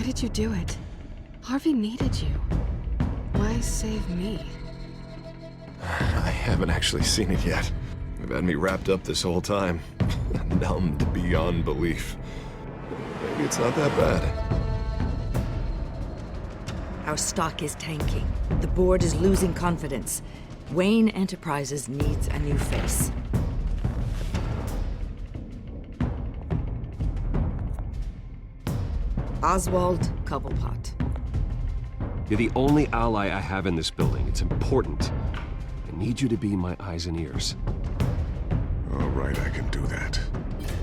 did you do it? Harvey needed you. Why save me? I haven't actually seen it yet. You've had me wrapped up this whole time. Numbed beyond belief. Maybe it's not that bad. Our stock is tanking. The board is losing confidence. Wayne Enterprises needs a new face. Oswald Cobblepot. You're the only ally I have in this building. It's important. I need you to be my eyes and ears. All right, I can do that.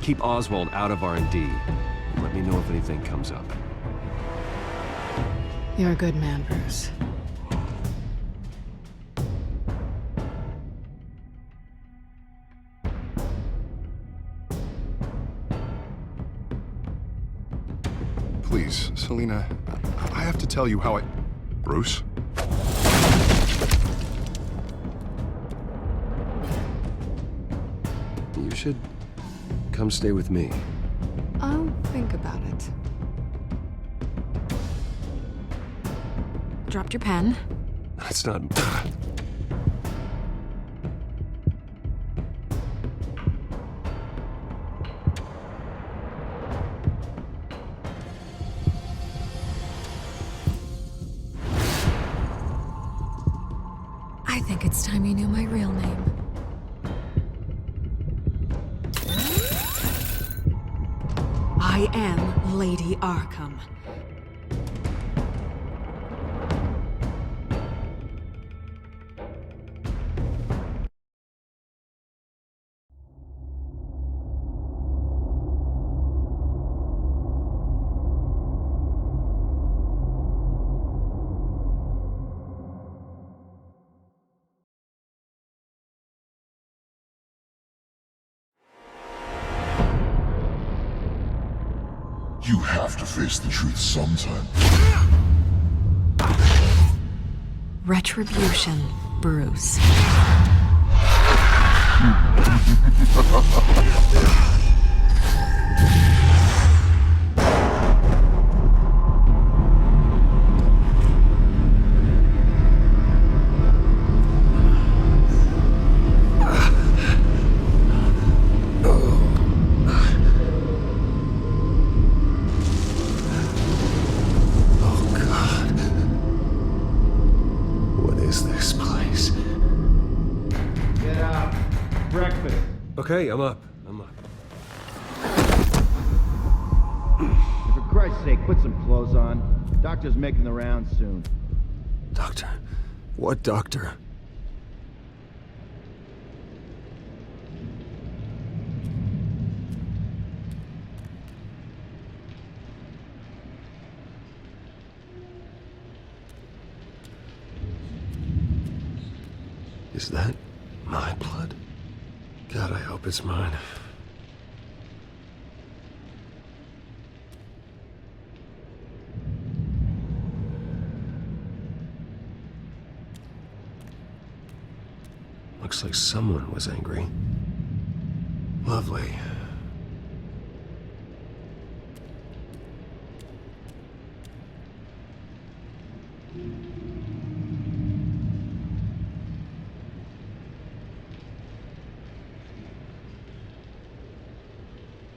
Keep Oswald out of R&D, and let me know if anything comes up. You're a good man, Bruce. Please, Selina, I have to tell you how I... Bruce? You should come stay with me. I'll think about it. Dropped your pen. That's not... I think it's time you knew my real name. I am Lady Arkham. You have to face the truth sometime. Retribution, Bruce. Okay, I'm up. For Christ's sake, put some clothes on. Doctor's making the rounds soon. Doctor? What doctor? Is that my blood? God, I hope it's mine. Looks like someone was angry. Lovely.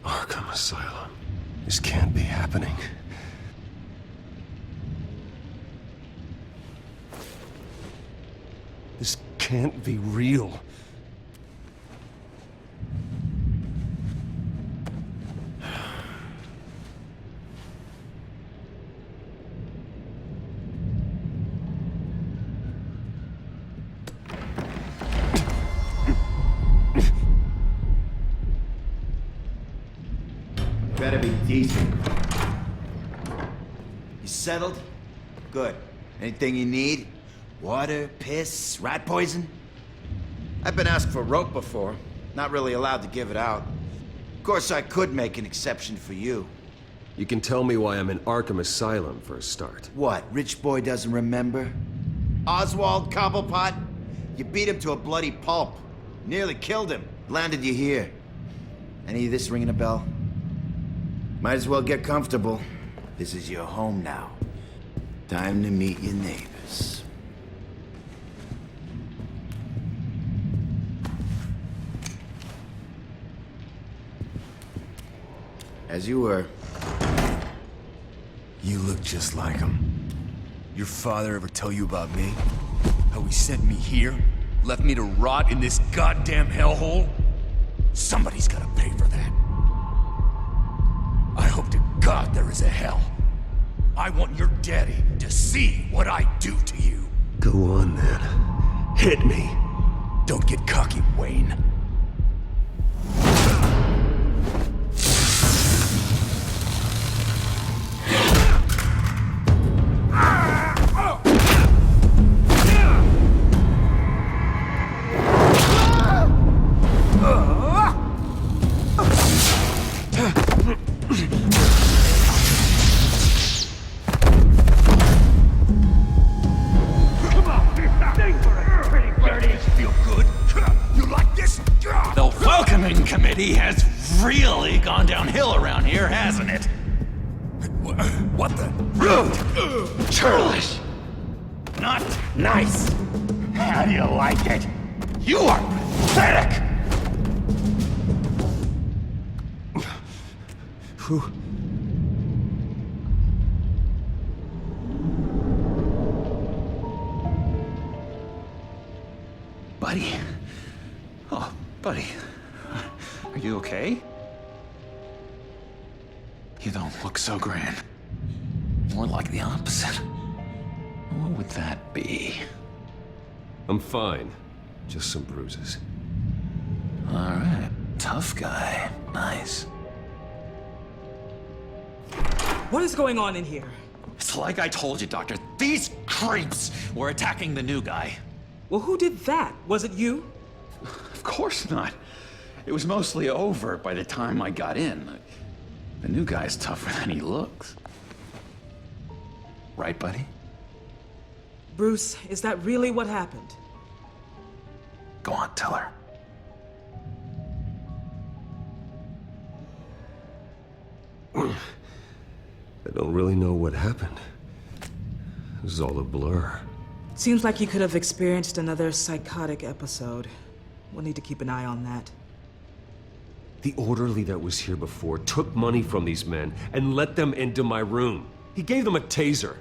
Arkham Asylum. This can't be happening. This can't be real. Better be decent. You settled? Good. Anything you need? Water, piss, rat poison? I've been asked for rope before. Not really allowed to give it out. Of course, I could make an exception for you. You can tell me why I'm in Arkham Asylum for a start. What, rich boy doesn't remember? Oswald Cobblepot? You beat him to a bloody pulp. Nearly killed him. Landed you here. Any of this ringing a bell? Might as well get comfortable. This is your home now. Time to meet your neighbors. As you were. You look just like him. Your father ever tell you about me? How he sent me here? Left me to rot in this goddamn hellhole? Somebody's gotta pay for that. I hope to God there is a hell. I want your daddy to see what I do to you. Go on then. Hit me. Don't get cocky, Wayne. Committee has really gone downhill around here, hasn't it? What the? Rude! Churlish! Not nice! How do you like it? You are pathetic! Buddy? Oh, buddy. Are you okay? You don't look so grand. More like the opposite. What would that be? I'm fine. Just some bruises. All right. Tough guy. Nice. What is going on in here? It's like I told you, Doctor. These creeps were attacking the new guy. Well, who did that? Was it you? Of course not. It was mostly over by the time I got in. The new guy's tougher than he looks. Right, buddy? Bruce, is that really what happened? Go on, tell her. I don't really know what happened. This is all a blur. Seems like you could have experienced another psychotic episode. We'll need to keep an eye on that. The orderly that was here before took money from these men and let them into my room. He gave them a taser.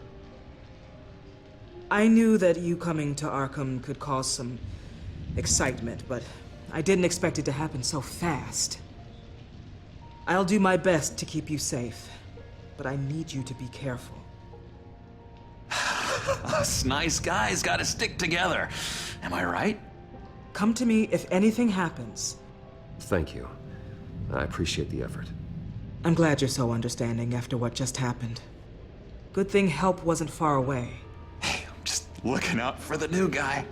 I knew that you coming to Arkham could cause some excitement, but I didn't expect it to happen so fast. I'll do my best to keep you safe, but I need you to be careful. Us nice guys gotta stick together. Am I right? Come to me if anything happens. Thank you. I appreciate the effort. I'm glad you're so understanding after what just happened. Good thing help wasn't far away. Hey, I'm just looking out for the new guy.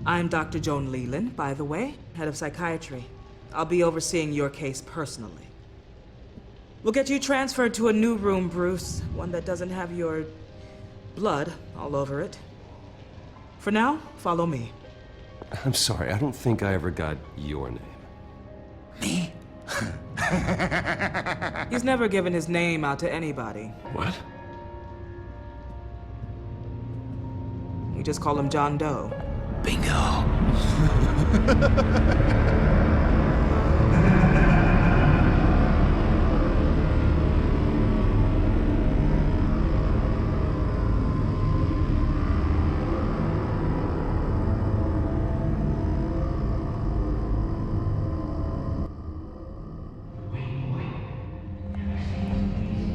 I'm Dr. Joan Leland, by the way, head of psychiatry. I'll be overseeing your case personally. We'll get you transferred to a new room, Bruce. One that doesn't have your blood all over it. For now, follow me. I'm sorry, I don't think I ever got your name. Me? He's never given his name out to anybody. What? We just call him John Doe. Bingo.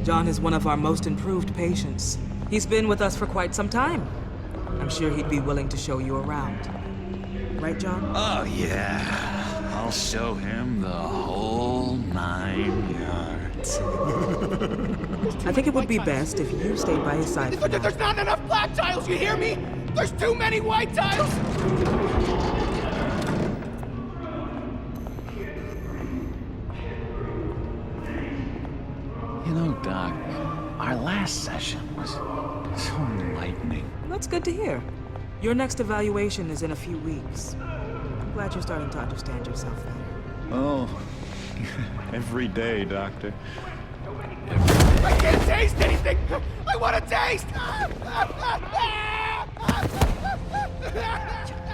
John is one of our most improved patients. He's been with us for quite some time. I'm sure he'd be willing to show you around. Right, John? Oh, yeah. I'll show him the whole 9 yards. I think it would be best if you stayed by his side for now. There's not enough black tiles, you hear me? There's too many white tiles! You know, Doc, our last session was so enlightening. That's good to hear. Your next evaluation is in a few weeks. I'm glad you're starting to understand yourself better. Oh, every day, Doctor. Every day. I can't taste anything! I want to taste!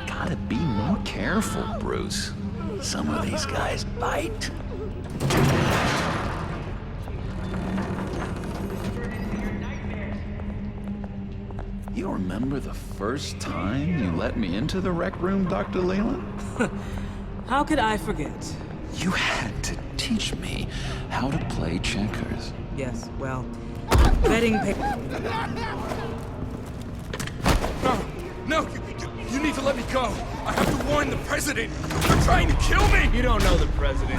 Gotta be more careful, Bruce. Some of these guys bite. You remember the first time you let me into the rec room, Dr. Leland? How could I forget? You had to teach me how to play checkers. Yes, well, betting pick. No, you need to let me go. I have to warn the president. They're trying to kill me. You don't know the president.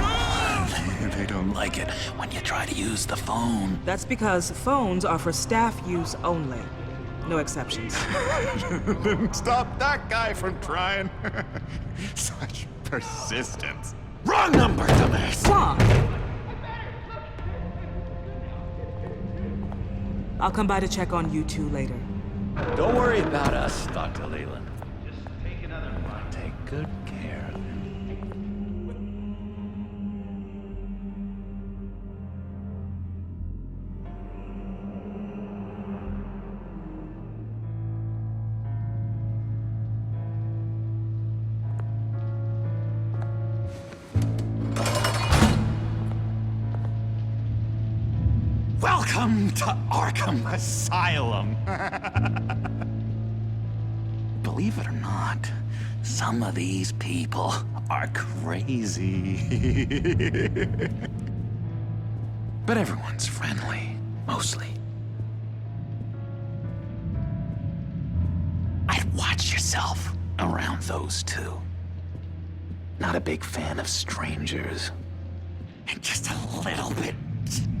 They don't like it when you try to use the phone. That's because phones are for staff use only. No exceptions. Stop that guy from trying. Such persistence. Wrong number, dumbass. Wrong! I'll come by to check on you two later. Don't worry about us, Dr. Leland. Just take another one. Take good care of him. Welcome to Arkham Asylum. Believe it or not, some of these people are crazy. But everyone's friendly, mostly. I'd watch yourself around those two. Not a big fan of strangers. And just a little bit,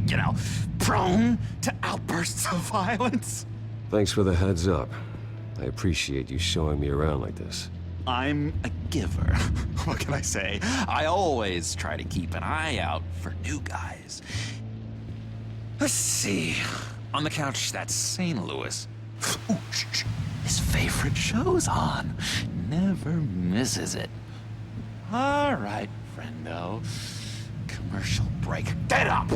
you know, prone to outbursts of violence. Thanks for the heads up. I appreciate you showing me around like this. I'm a giver. What can I say? I always try to keep an eye out for new guys. Let's see. On the couch, that's St. Louis. Ooh, shh. His favorite show's on. Never misses it. All right, friendo. Commercial break. Get up!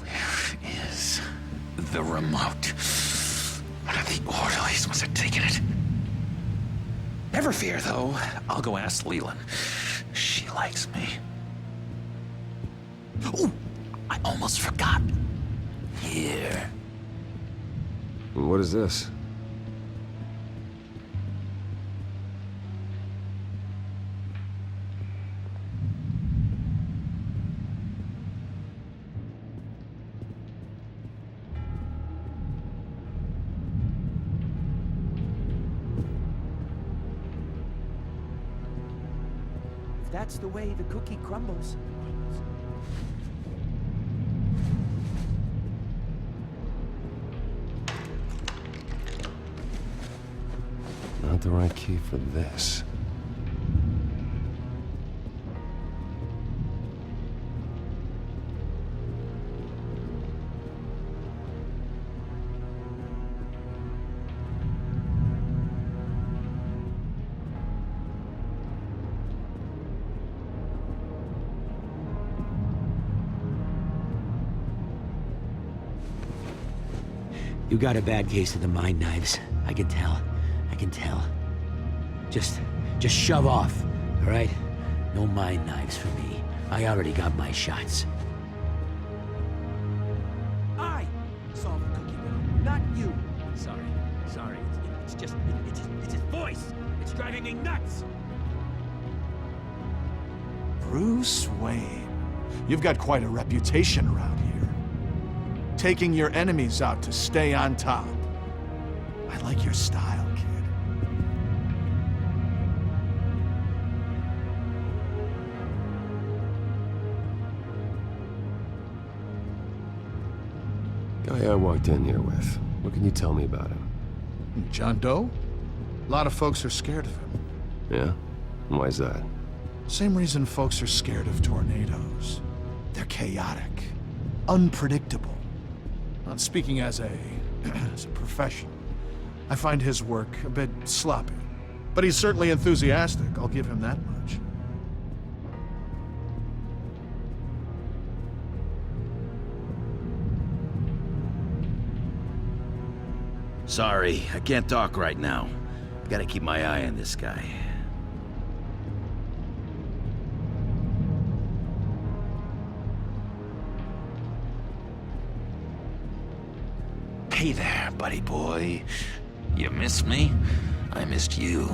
Where is the remote? One of the orderlies must have taken it. Never fear, though. I'll go ask Leland. She likes me. Ooh, I almost forgot. Here. What is this? That's the way the cookie crumbles. Not the right key for this. You got a bad case of the mind knives. I can tell. I can tell. Just shove off, all right? No mind knives for me. I already got my shots. I saw the cookie man, not you. Sorry. It's his voice. It's driving me nuts. Bruce Wayne. You've got quite a reputation around here. Taking your enemies out to stay on top. I like your style, kid. Guy I walked in here with. What can you tell me about him? John Doe? A lot of folks are scared of him. Yeah? And why's that? Same reason folks are scared of tornadoes. They're chaotic, unpredictable. Not speaking as a professional, I find his work a bit sloppy. But he's certainly enthusiastic, I'll give him that much. Sorry, I can't talk right now. Gotta keep my eye on this guy. Hey there, buddy boy. You missed me? I missed you.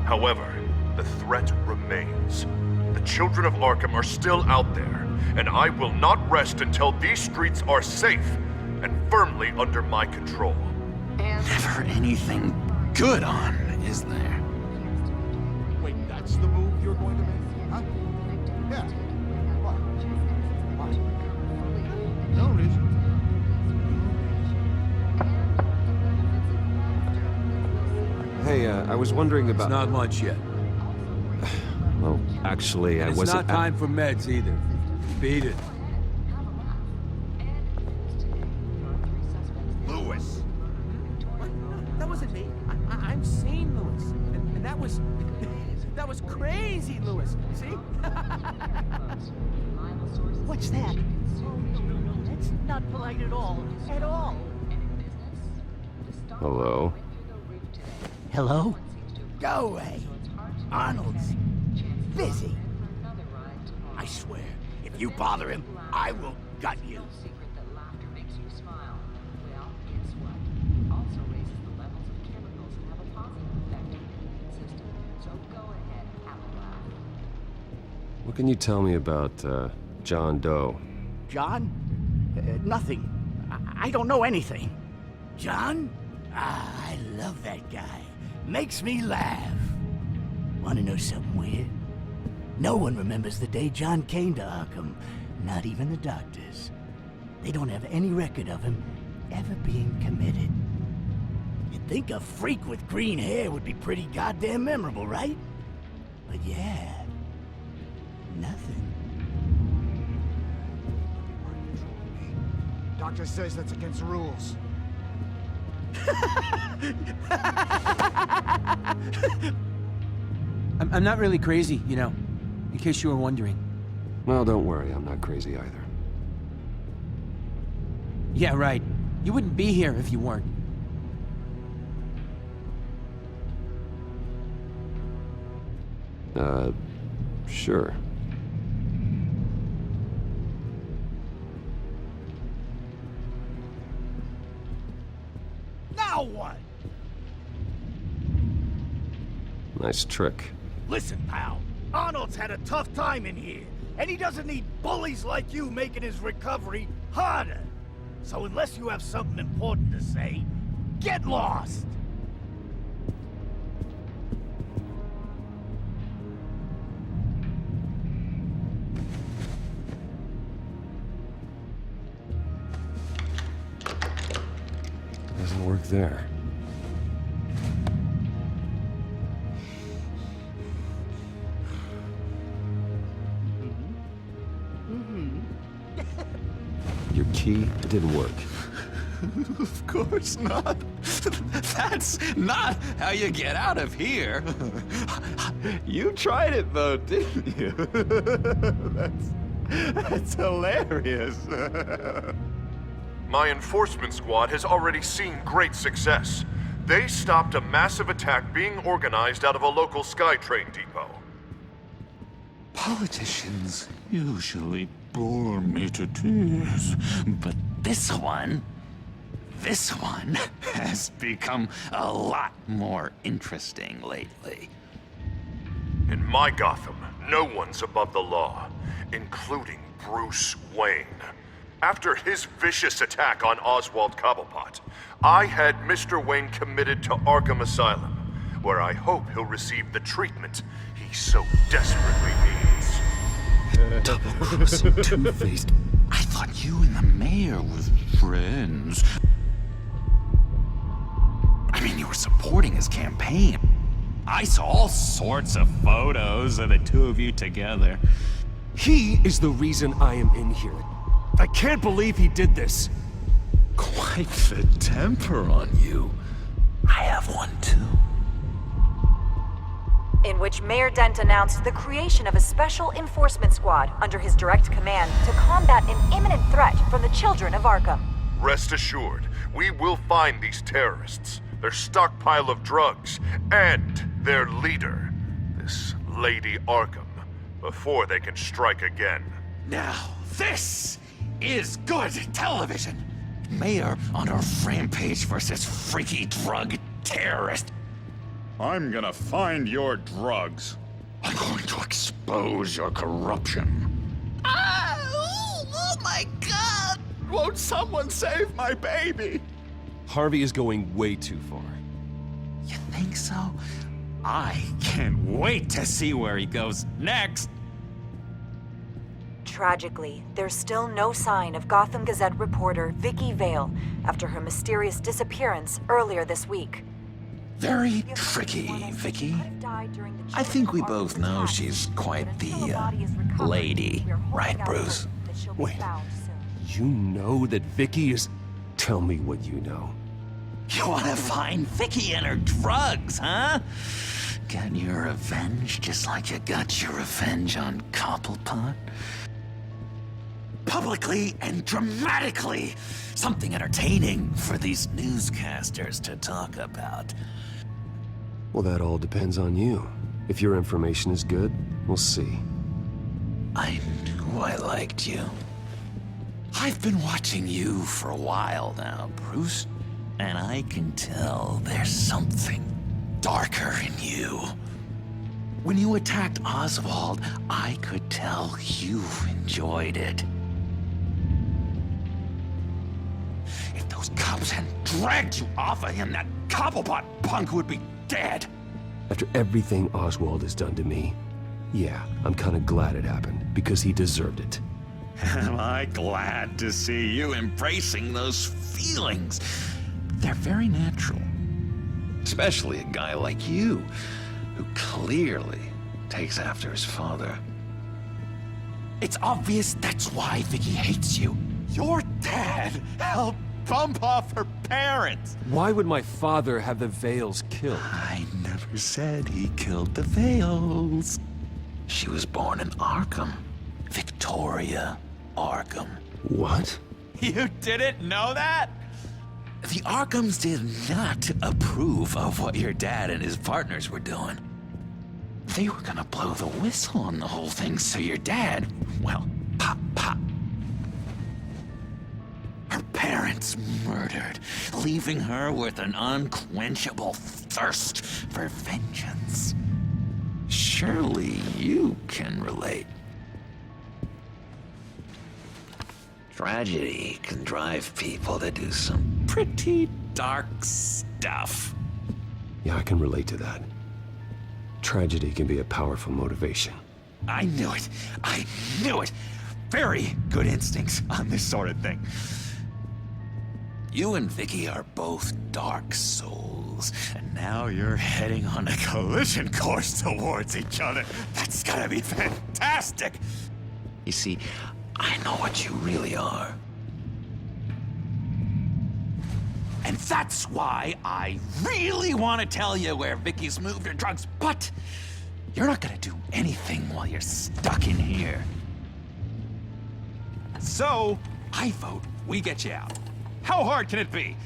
However, the threat remains. The children of Arkham are still out there, and I will not rest until these streets are safe and firmly under my control. Never anything good on, is there? Wait, that's the move you're going to make? Huh? Yeah. What? No reason. Hey, I was wondering about... It's not much yet. Well, actually, I wasn't... It's not time for meds either. Beat it. Lewis! What? That wasn't me. I'm sane, Lewis. And that was... that was crazy, Lewis. See? What's that? That's not polite at all. At all. Hello? Hello? Go away. Arnold's busy. I swear, if you bother him, I will gut you. What can you tell me about, John Doe? John? Nothing. I don't know anything. John? Ah, I love that guy. Makes me laugh. Wanna know something weird? No one remembers the day John came to Arkham. Not even the doctors. They don't have any record of him ever being committed. You'd think a freak with green hair would be pretty goddamn memorable, right? But yeah, nothing. Doctor says that's against the rules. I'm not really crazy, you know, in case you were wondering. Well, don't worry, I'm not crazy either. Yeah, right. You wouldn't be here if you weren't. Sure. Now what? Nice trick. Listen, pal. Arnold's had a tough time in here, and he doesn't need bullies like you making his recovery harder. So unless you have something important to say, get lost! Doesn't work there. Your key, it didn't work. Of course not. That's not how you get out of here. You tried it though, didn't you? That's hilarious. My enforcement squad has already seen great success. They stopped a massive attack being organized out of a local SkyTrain depot. Politicians usually bore me to tears, but this one has become a lot more interesting lately. In my Gotham, no one's above the law, including Bruce Wayne. After his vicious attack on Oswald Cobblepot, I had Mr. Wayne committed to Arkham Asylum, where I hope he'll receive the treatment he so desperately needs. Double-crossing, two-faced. I thought you and the mayor were friends. I mean, you were supporting his campaign. I saw all sorts of photos of the two of you together. He is the reason I am in here. I can't believe he did this. Quite the temper on you. I have one too. In in which Mayor Dent announced the creation of a special enforcement squad under his direct command to combat an imminent threat from the children of Arkham. Rest assured, we will find these terrorists, their stockpile of drugs, and their leader, this Lady Arkham, before they can strike again. Now, this is good television. Mayor on a rampage versus freaky drug terrorist. I'm gonna find your drugs. I'm going to expose your corruption. Oh my God! Won't someone save my baby? Harvey is going way too far. You think so? I can't wait to see where he goes next. Tragically, there's still no sign of Gotham Gazette reporter Vicky Vale after her mysterious disappearance earlier this week. Very tricky, Vicky. I think we both know she's quite the, lady, right, Bruce? Wait, you know that Vicky is... Tell me what you know. You wanna find Vicky and her drugs, huh? Get your revenge just like you got your revenge on Cobblepot? Publicly and dramatically! Something entertaining for these newscasters to talk about. Well, that all depends on you. If your information is good, we'll see. I knew I liked you. I've been watching you for a while now, Bruce, and I can tell there's something darker in you. When you attacked Oswald, I could tell you enjoyed it. If those cops hadn't dragged you off of him, that Cobblepot punk would be dead. After everything Oswald has done to me, yeah, I'm kind of glad it happened, because he deserved it. Am I glad to see you embracing those feelings? They're very natural. Especially a guy like you, who clearly takes after his father. It's obvious that's why Vicky hates you. Your dad helped bump off her parents. Why would my father have the Vales killed? I never said he killed the Vales. She was born in Arkham. Victoria Arkham. What? You didn't know that? The Arkhams did not approve of what your dad and his partners were doing. They were gonna blow the whistle on the whole thing, so your dad, well, pop, pop. Her parents murdered, leaving her with an unquenchable thirst for vengeance. Surely you can relate. Tragedy can drive people to do some pretty dark stuff. Yeah, I can relate to that. Tragedy can be a powerful motivation. I knew it. I knew it. Very good instincts on this sort of thing. You and Vicky are both dark souls, and now you're heading on a collision course towards each other. That's gonna be fantastic! You see, I know what you really are. And that's why I really want to tell you where Vicky's moved her drugs, but you're not gonna do anything while you're stuck in here. So, I vote we get you out. How hard can it be?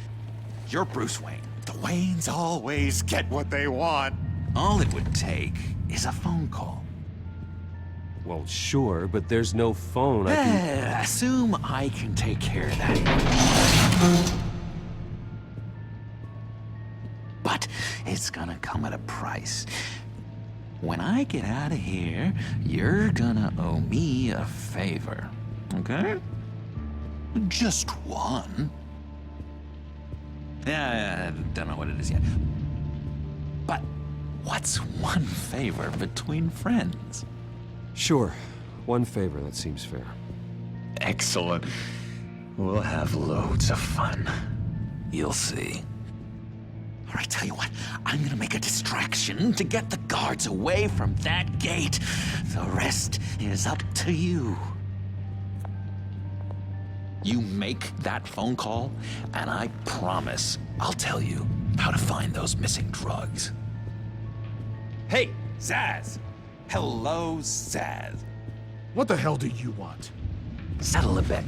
You're Bruce Wayne. The Waynes always get what they want. All it would take is a phone call. Well, sure, but there's no phone. I can... Assume I can take care of that. But it's gonna come at a price. When I get out of here, you're gonna owe me a favor, okay? Just one. Yeah, I don't know what it is yet. But what's one favor between friends? Sure. One favor, that seems fair. Excellent. We'll have loads of fun. You'll see. All right, tell you what, I'm gonna make a distraction to get the guards away from that gate. The rest is up to you. You make that phone call, and I promise I'll tell you how to find those missing drugs. Hey, Zaz. Hello, Zaz. What the hell do you want? Settle a bet.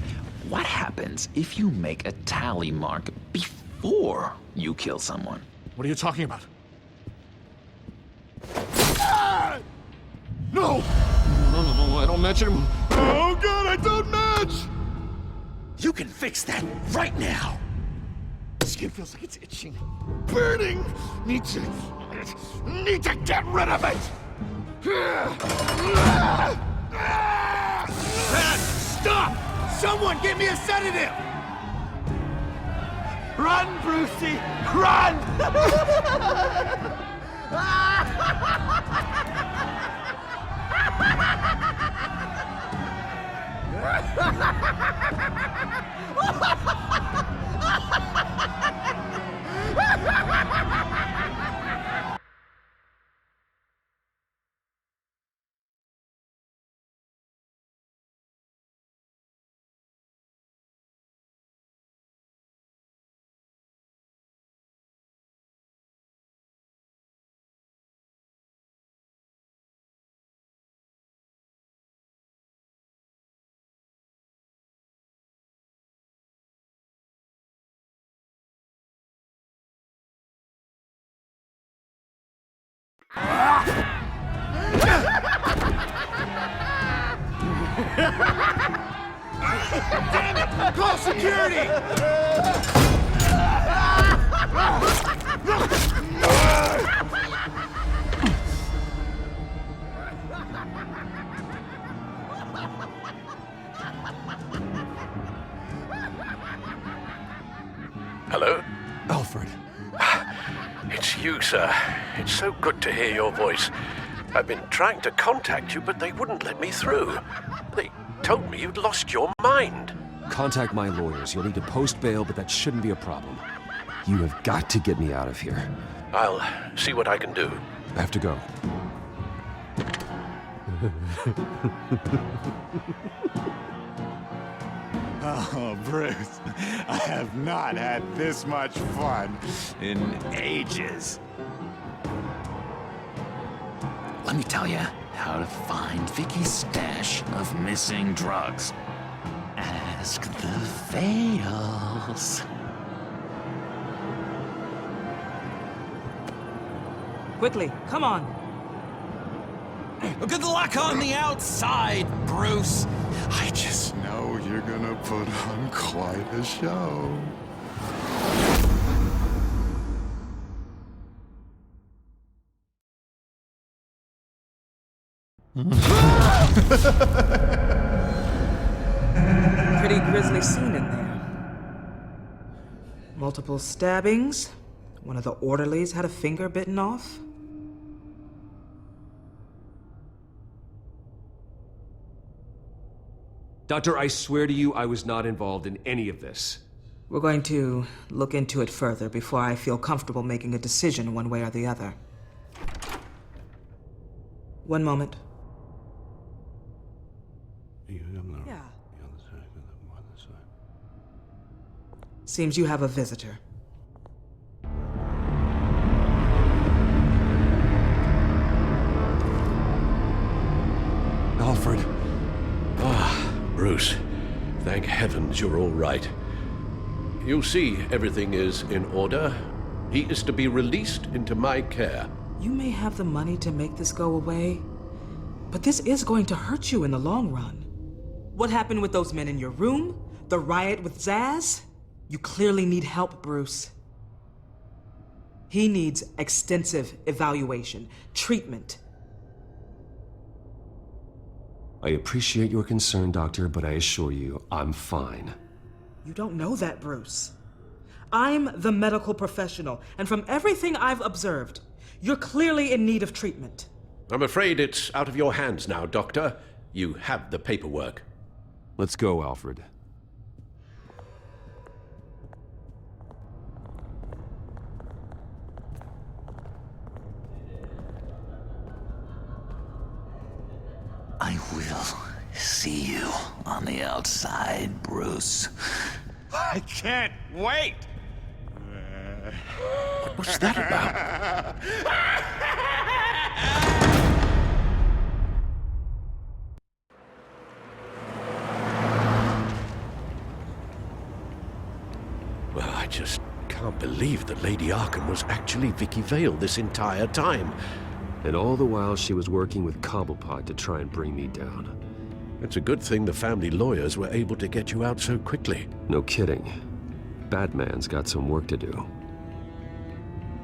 What happens if you make a tally mark before you kill someone? What are you talking about? Ah! No! No, I don't match him. Oh god, I don't match! You can fix that right now! Skin feels like it's itching. Burning! Need to get rid of it! Stop! Someone give me a sedative! Run, Brucey! Run! Damn it! Call security! Hello? Alfred. It's you, sir. It's so good to hear your voice. I've been trying to contact you, but they wouldn't let me through. They told me you'd lost your mind. Contact my lawyers. You'll need to post bail, but that shouldn't be a problem. You have got to get me out of here. I'll see what I can do. I have to go. Oh, Bruce, I have not had this much fun in ages. Let me tell you how to find Vicky's stash of missing drugs. Ask the Fails. Quickly, come on. Good luck on the outside, Bruce. I just know you're gonna put on quite a show. Pretty grisly scene in there. Multiple stabbings. One of the orderlies had a finger bitten off. Doctor, I swear to you, I was not involved in any of this. We're going to look into it further before I feel comfortable making a decision one way or the other. One moment. Yeah. Seems you have a visitor. Alfred. Bruce, thank heavens you're all right. You see, everything is in order. He is to be released into my care. You may have the money to make this go away, but this is going to hurt you in the long run. What happened with those men in your room? The riot with Zaz? You clearly need help, Bruce. He needs extensive evaluation, treatment. I appreciate your concern, Doctor, but I assure you, I'm fine. You don't know that, Bruce. I'm the medical professional, and from everything I've observed, you're clearly in need of treatment. I'm afraid it's out of your hands now, Doctor. You have the paperwork. Let's go, Alfred. I will see you on the outside, Bruce. I can't wait! What's that about? believe that Lady Arkham was actually Vicky Vale this entire time. And all the while she was working with Cobblepot to try and bring me down. It's a good thing the family lawyers were able to get you out so quickly. No kidding. Batman's got some work to do.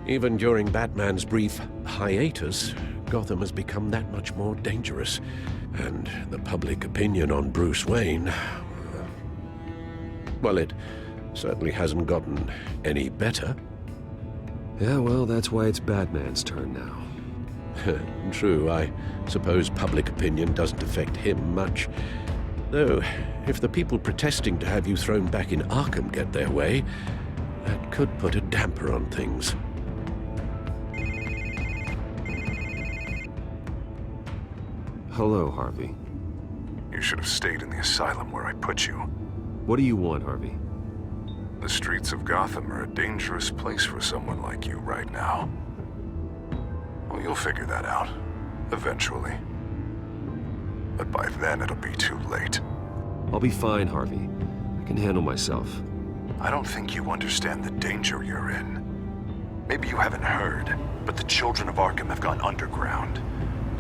Even during Batman's brief hiatus, Gotham has become that much more dangerous. And the public opinion on Bruce Wayne... well, it certainly hasn't gotten any better. Yeah, well, that's why it's Batman's turn now. True, I suppose public opinion doesn't affect him much. Though, if the people protesting to have you thrown back in Arkham get their way, that could put a damper on things. Hello, Harvey. You should have stayed in the asylum where I put you. What do you want, Harvey? The streets of Gotham are a dangerous place for someone like you right now. Well, you'll figure that out, eventually. But by then, it'll be too late. I'll be fine, Harvey. I can handle myself. I don't think you understand the danger you're in. Maybe you haven't heard, but the children of Arkham have gone underground.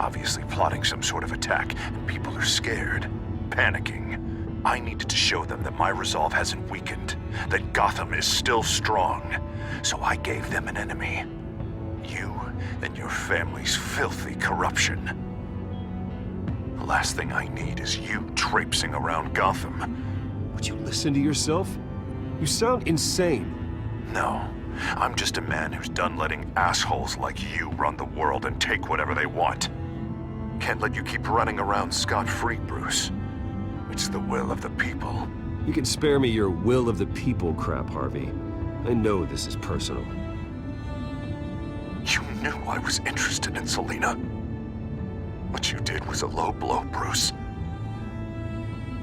Obviously plotting some sort of attack, and people are scared, panicking. I needed to show them that my resolve hasn't weakened, that Gotham is still strong. So I gave them an enemy. You and your family's filthy corruption. The last thing I need is you traipsing around Gotham. Would you listen to yourself? You sound insane. No, I'm just a man who's done letting assholes like you run the world and take whatever they want. Can't let you keep running around scot-free, Bruce. It's the will of the people. You can spare me your will of the people crap, Harvey. I know this is personal. You knew I was interested in Selina. What you did was a low blow, Bruce.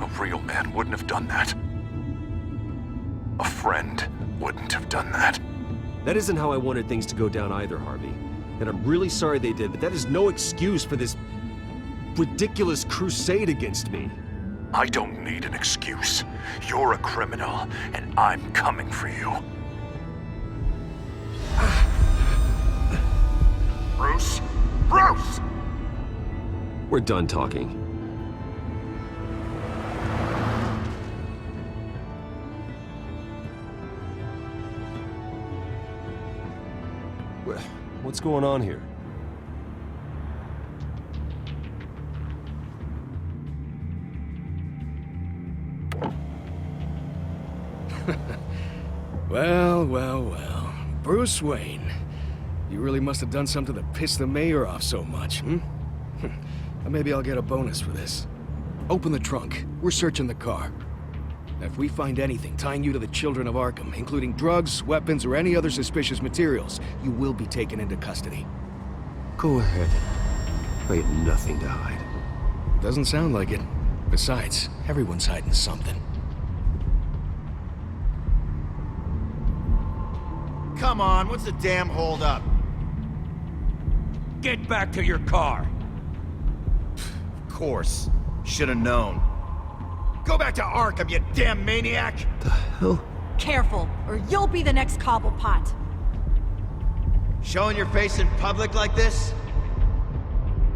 A real man wouldn't have done that. A friend wouldn't have done that. That isn't how I wanted things to go down either, Harvey. And I'm really sorry they did, but that is no excuse for this ridiculous crusade against me. I don't need an excuse. You're a criminal, and I'm coming for you. Bruce? Bruce! We're done talking. What's going on here? Well. Bruce Wayne. You really must have done something to piss the mayor off so much, hmm? Maybe I'll get a bonus for this. Open the trunk. We're searching the car. If we find anything tying you to the children of Arkham, including drugs, weapons, or any other suspicious materials, you will be taken into custody. Go ahead. I have nothing to hide. Doesn't sound like it. Besides, everyone's hiding something. Come on, what's the damn holdup? Get back to your car! Of course. Should've known. Go back to Arkham, you damn maniac! The hell? Careful, or you'll be the next Cobblepot. Showing your face in public like this?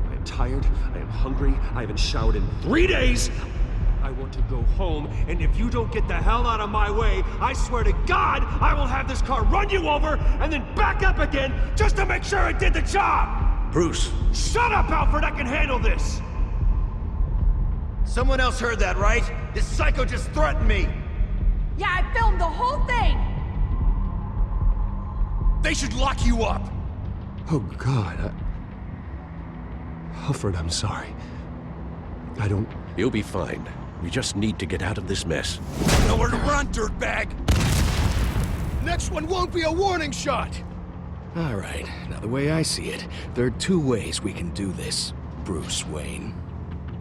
I am tired, I am hungry, I haven't showered in 3 days! I want to go home, and if you don't get the hell out of my way, I swear to God, I will have this car run you over, and then back up again, just to make sure it did the job! Bruce! Shut up, Alfred, I can handle this! Someone else heard that, right? This psycho just threatened me! Yeah, I filmed the whole thing! They should lock you up! Oh, God, Alfred, I'm sorry. I don't... You'll be fine. We just need to get out of this mess. Nowhere to run, dirtbag! Next one won't be a warning shot! All right, now the way I see it, there are 2 ways we can do this, Bruce Wayne.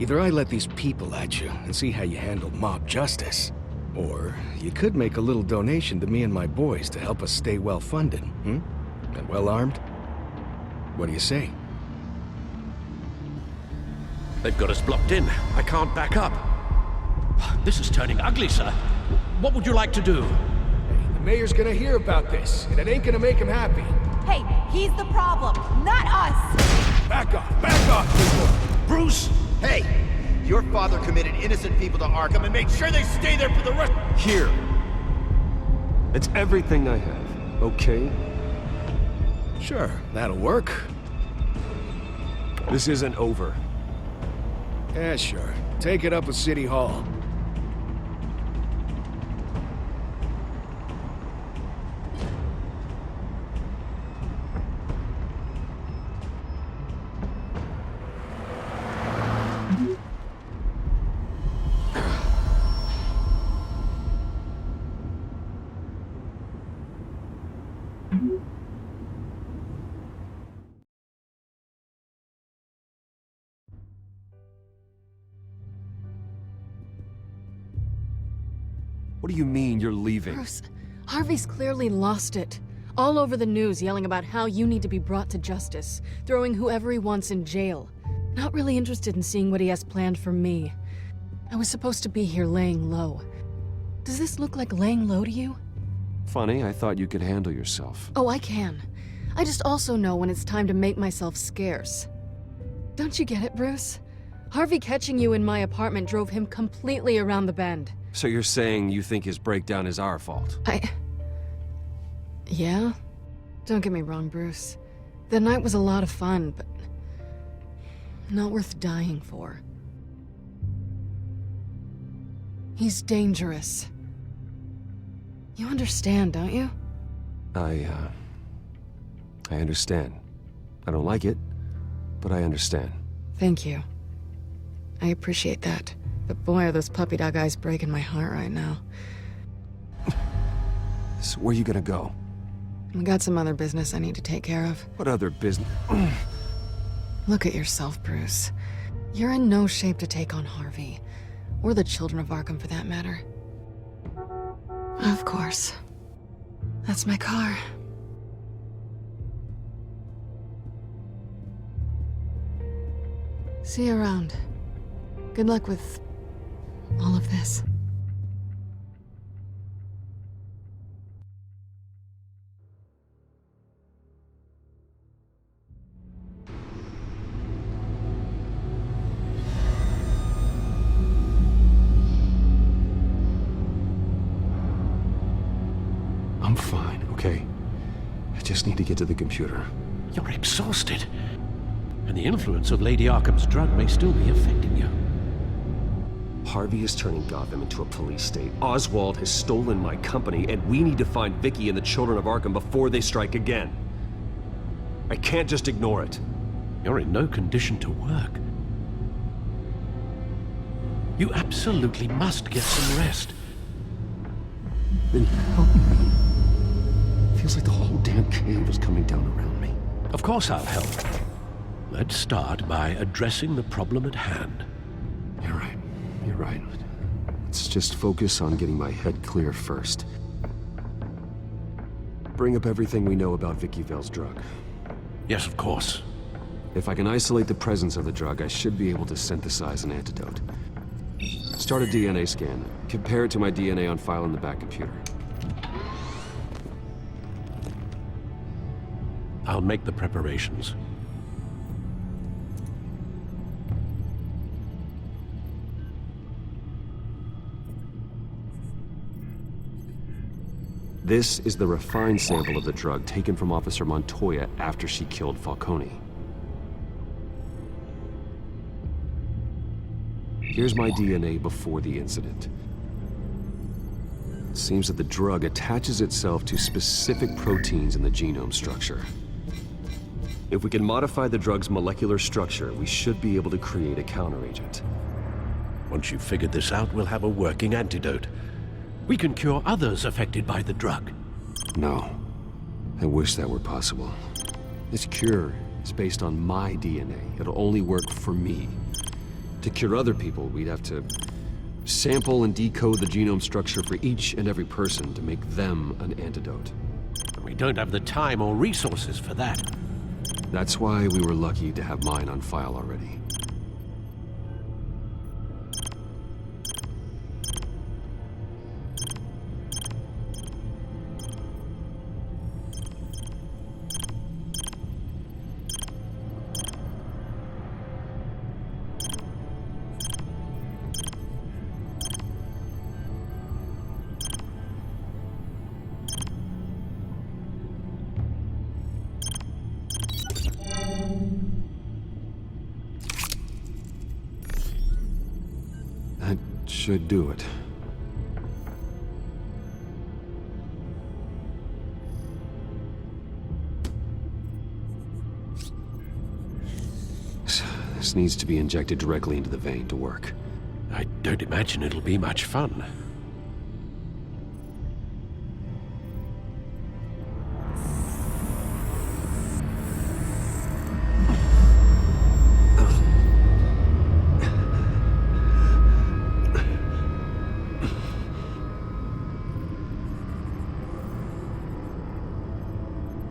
Either I let these people at you and see how you handle mob justice, or you could make a little donation to me and my boys to help us stay well-funded, And well-armed? What do you say? They've got us blocked in. I can't back up. This is turning ugly, sir. What would you like to do? The mayor's gonna hear about this, and it ain't gonna make him happy. Hey, he's the problem, not us! Back off, people! Bruce! Hey! Your father committed innocent people to Arkham and made sure they stay there for the rest— Here. It's everything I have, okay? Sure, that'll work. This isn't over. Yeah, sure. Take it up with City Hall. What do you mean you're leaving? Bruce, Harvey's clearly lost it. All over the news yelling about how you need to be brought to justice, throwing whoever he wants in jail. Not really interested in seeing what he has planned for me. I was supposed to be here laying low. Does this look like laying low to you? Funny, I thought you could handle yourself. Oh, I can. I just also know when it's time to make myself scarce. Don't you get it, Bruce? Harvey catching you in my apartment drove him completely around the bend. So you're saying you think his breakdown is our fault? Yeah? Don't get me wrong, Bruce. The night was a lot of fun, but not worth dying for. He's dangerous. You understand, don't you? I understand. I don't like it, but I understand. Thank you. I appreciate that. But boy, are those puppy dog eyes breaking my heart right now. So where are you gonna go? I got some other business I need to take care of. What other business? Look at yourself, Bruce. You're in no shape to take on Harvey. Or the children of Arkham, for that matter. Of course. That's my car. See you around. Good luck with all of this. I'm fine, okay? I just need to get to the computer. You're exhausted. And the influence of Lady Arkham's drug may still be affecting you. Harvey is turning Gotham into a police state. Oswald has stolen my company, and we need to find Vicky and the children of Arkham before they strike again. I can't just ignore it. You're in no condition to work. You absolutely must get some rest. Then help me. Feels like the whole damn cave is coming down around me. Of course I'll help. Let's start by addressing the problem at hand. You're right. You're right. Let's just focus on getting my head clear first. Bring up everything we know about Vicky Vale's drug. Yes, of course. If I can isolate the presence of the drug, I should be able to synthesize an antidote. Start a DNA scan. Compare it to my DNA on file in the back computer. I'll make the preparations. This is the refined sample of the drug taken from Officer Montoya after she killed Falcone. Here's my DNA before the incident. It seems that the drug attaches itself to specific proteins in the genome structure. If we can modify the drug's molecular structure, we should be able to create a counteragent. Once you've figured this out, we'll have a working antidote. We can cure others affected by the drug. No. I wish that were possible. This cure is based on my DNA. It'll only work for me. To cure other people, we'd have to sample and decode the genome structure for each and every person to make them an antidote. We don't have the time or resources for that. That's why we were lucky to have mine on file already. should do it. This needs to be injected directly into the vein to work. I don't imagine it'll be much fun.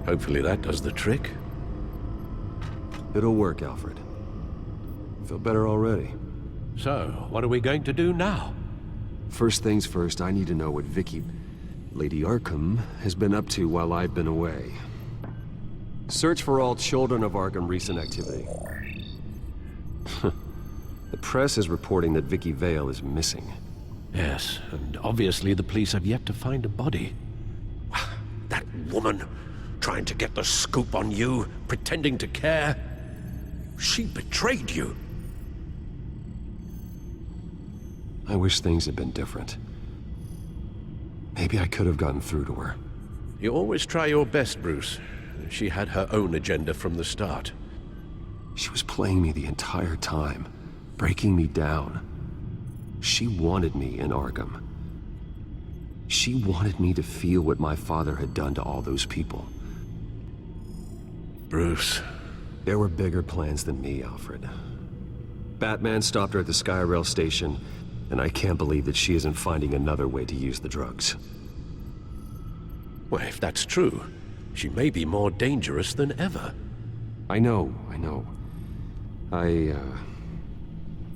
Hopefully that does the trick. It'll work, Alfred. Feel better already. So, what are we going to do now? First things first, I need to know what Lady Arkham, has been up to while I've been away. Search for all children of Arkham recent activity. The press is reporting that Vicky Vale is missing. Yes, and obviously the police have yet to find a body. That woman, trying to get the scoop on you, pretending to care. She betrayed you. I wish things had been different. Maybe I could have gotten through to her. You always try your best, Bruce. She had her own agenda from the start. She was playing me the entire time, breaking me down. She wanted me in Arkham. She wanted me to feel what my father had done to all those people. Bruce. There were bigger plans than me, Alfred. Batman stopped her at the Skyrail station, and I can't believe that she isn't finding another way to use the drugs. Well, if that's true, she may be more dangerous than ever. I know. I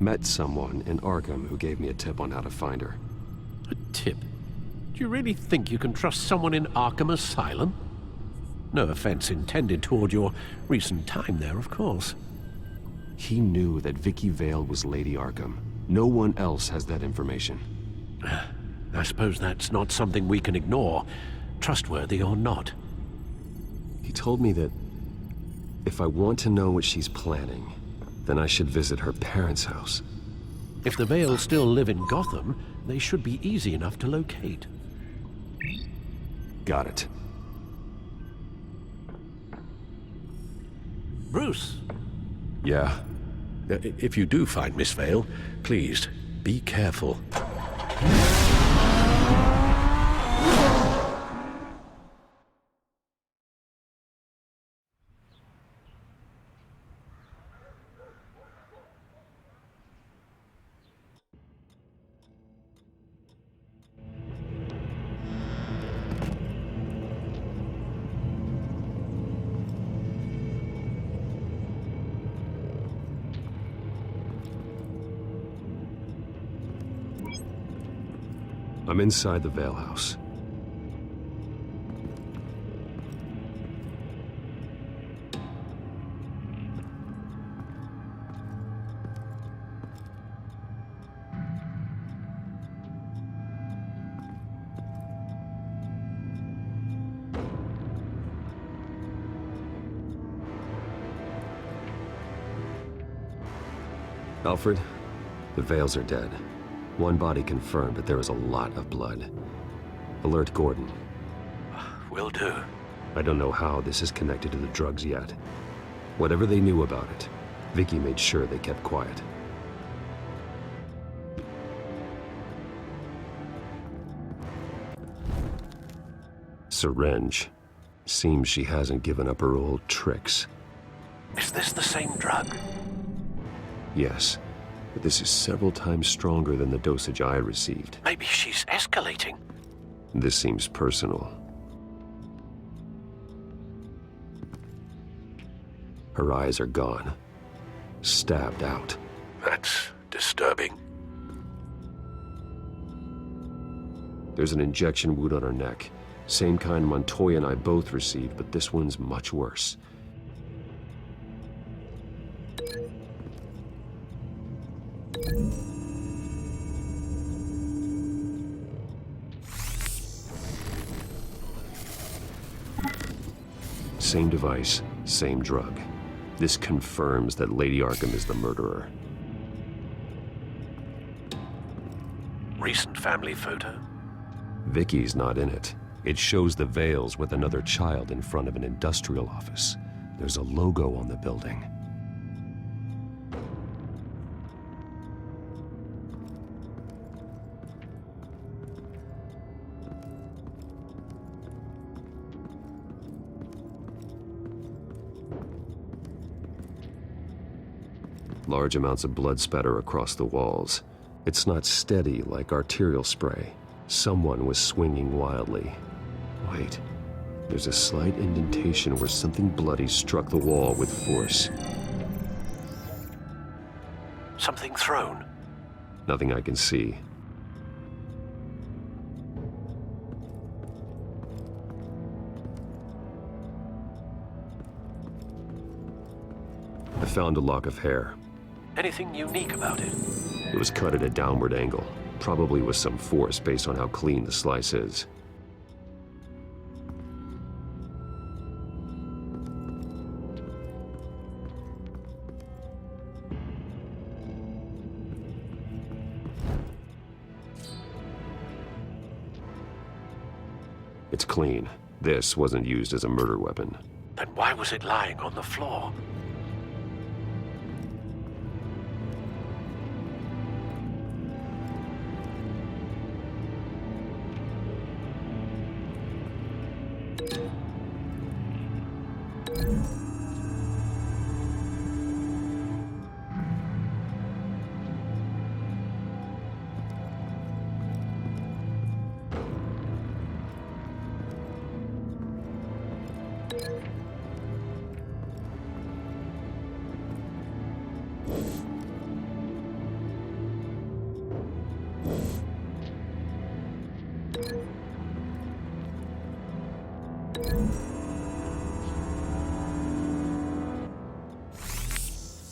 met someone in Arkham who gave me a tip on how to find her. A tip? Do you really think you can trust someone in Arkham Asylum? No offense intended toward your recent time there, of course. He knew that Vicky Vale was Lady Arkham. No one else has that information. I suppose that's not something we can ignore, trustworthy or not. He told me that if I want to know what she's planning, then I should visit her parents' house. If the Vale still live in Gotham, they should be easy enough to locate. Got it. Bruce! Yeah? If you do find Miss Vale, please, be careful. I'm inside the Vale house. Alfred, the Vales are dead. One body confirmed, but there is a lot of blood. Alert Gordon. Will do. I don't know how this is connected to the drugs yet. Whatever they knew about it, Vicky made sure they kept quiet. Syringe. Seems she hasn't given up her old tricks. Is this the same drug? Yes, but this is several times stronger than the dosage I received. Maybe she's escalating. This seems personal. Her eyes are gone. Stabbed out. That's disturbing. There's an injection wound on her neck. Same kind Montoya and I both received, but this one's much worse. Same device, same drug. This confirms that Lady Arkham is the murderer. Recent family photo? Vicky's not in it. It shows the Vales with another child in front of an industrial office. There's a logo on the building. Large amounts of blood spatter across the walls. It's not steady like arterial spray. Someone was swinging wildly. Wait, there's a slight indentation where something bloody struck the wall with force. Something thrown? Nothing I can see. I found a lock of hair. Anything unique about it? It was cut at a downward angle, probably with some force based on how clean the slice is. It's clean. This wasn't used as a murder weapon. Then why was it lying on the floor?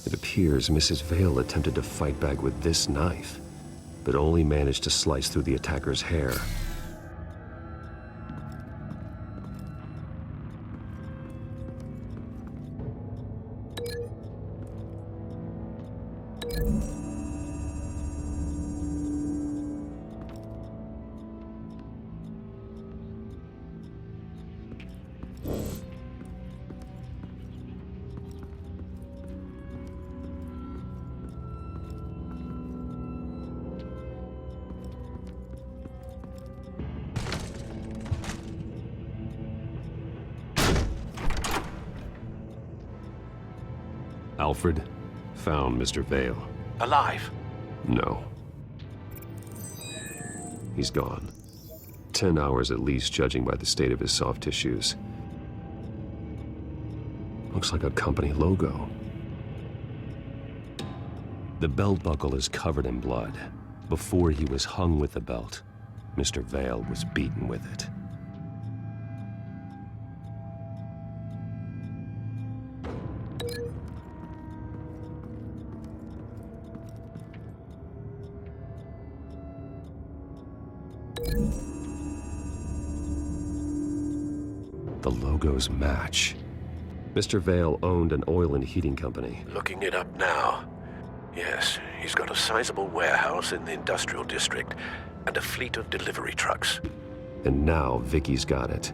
It appears Mrs. Vale attempted to fight back with this knife, but only managed to slice through the attacker's hair. Alfred found Mr. Vale. Alive? No. He's gone. 10 hours at least, judging by the state of his soft tissues. Looks like a company logo. The belt buckle is covered in blood. Before he was hung with the belt, Mr. Vale was beaten with it. The logos match. Mr. Vale owned an oil and heating company. Looking it up now. Yes, he's got a sizable warehouse in the industrial district and a fleet of delivery trucks. And now Vicky's got it.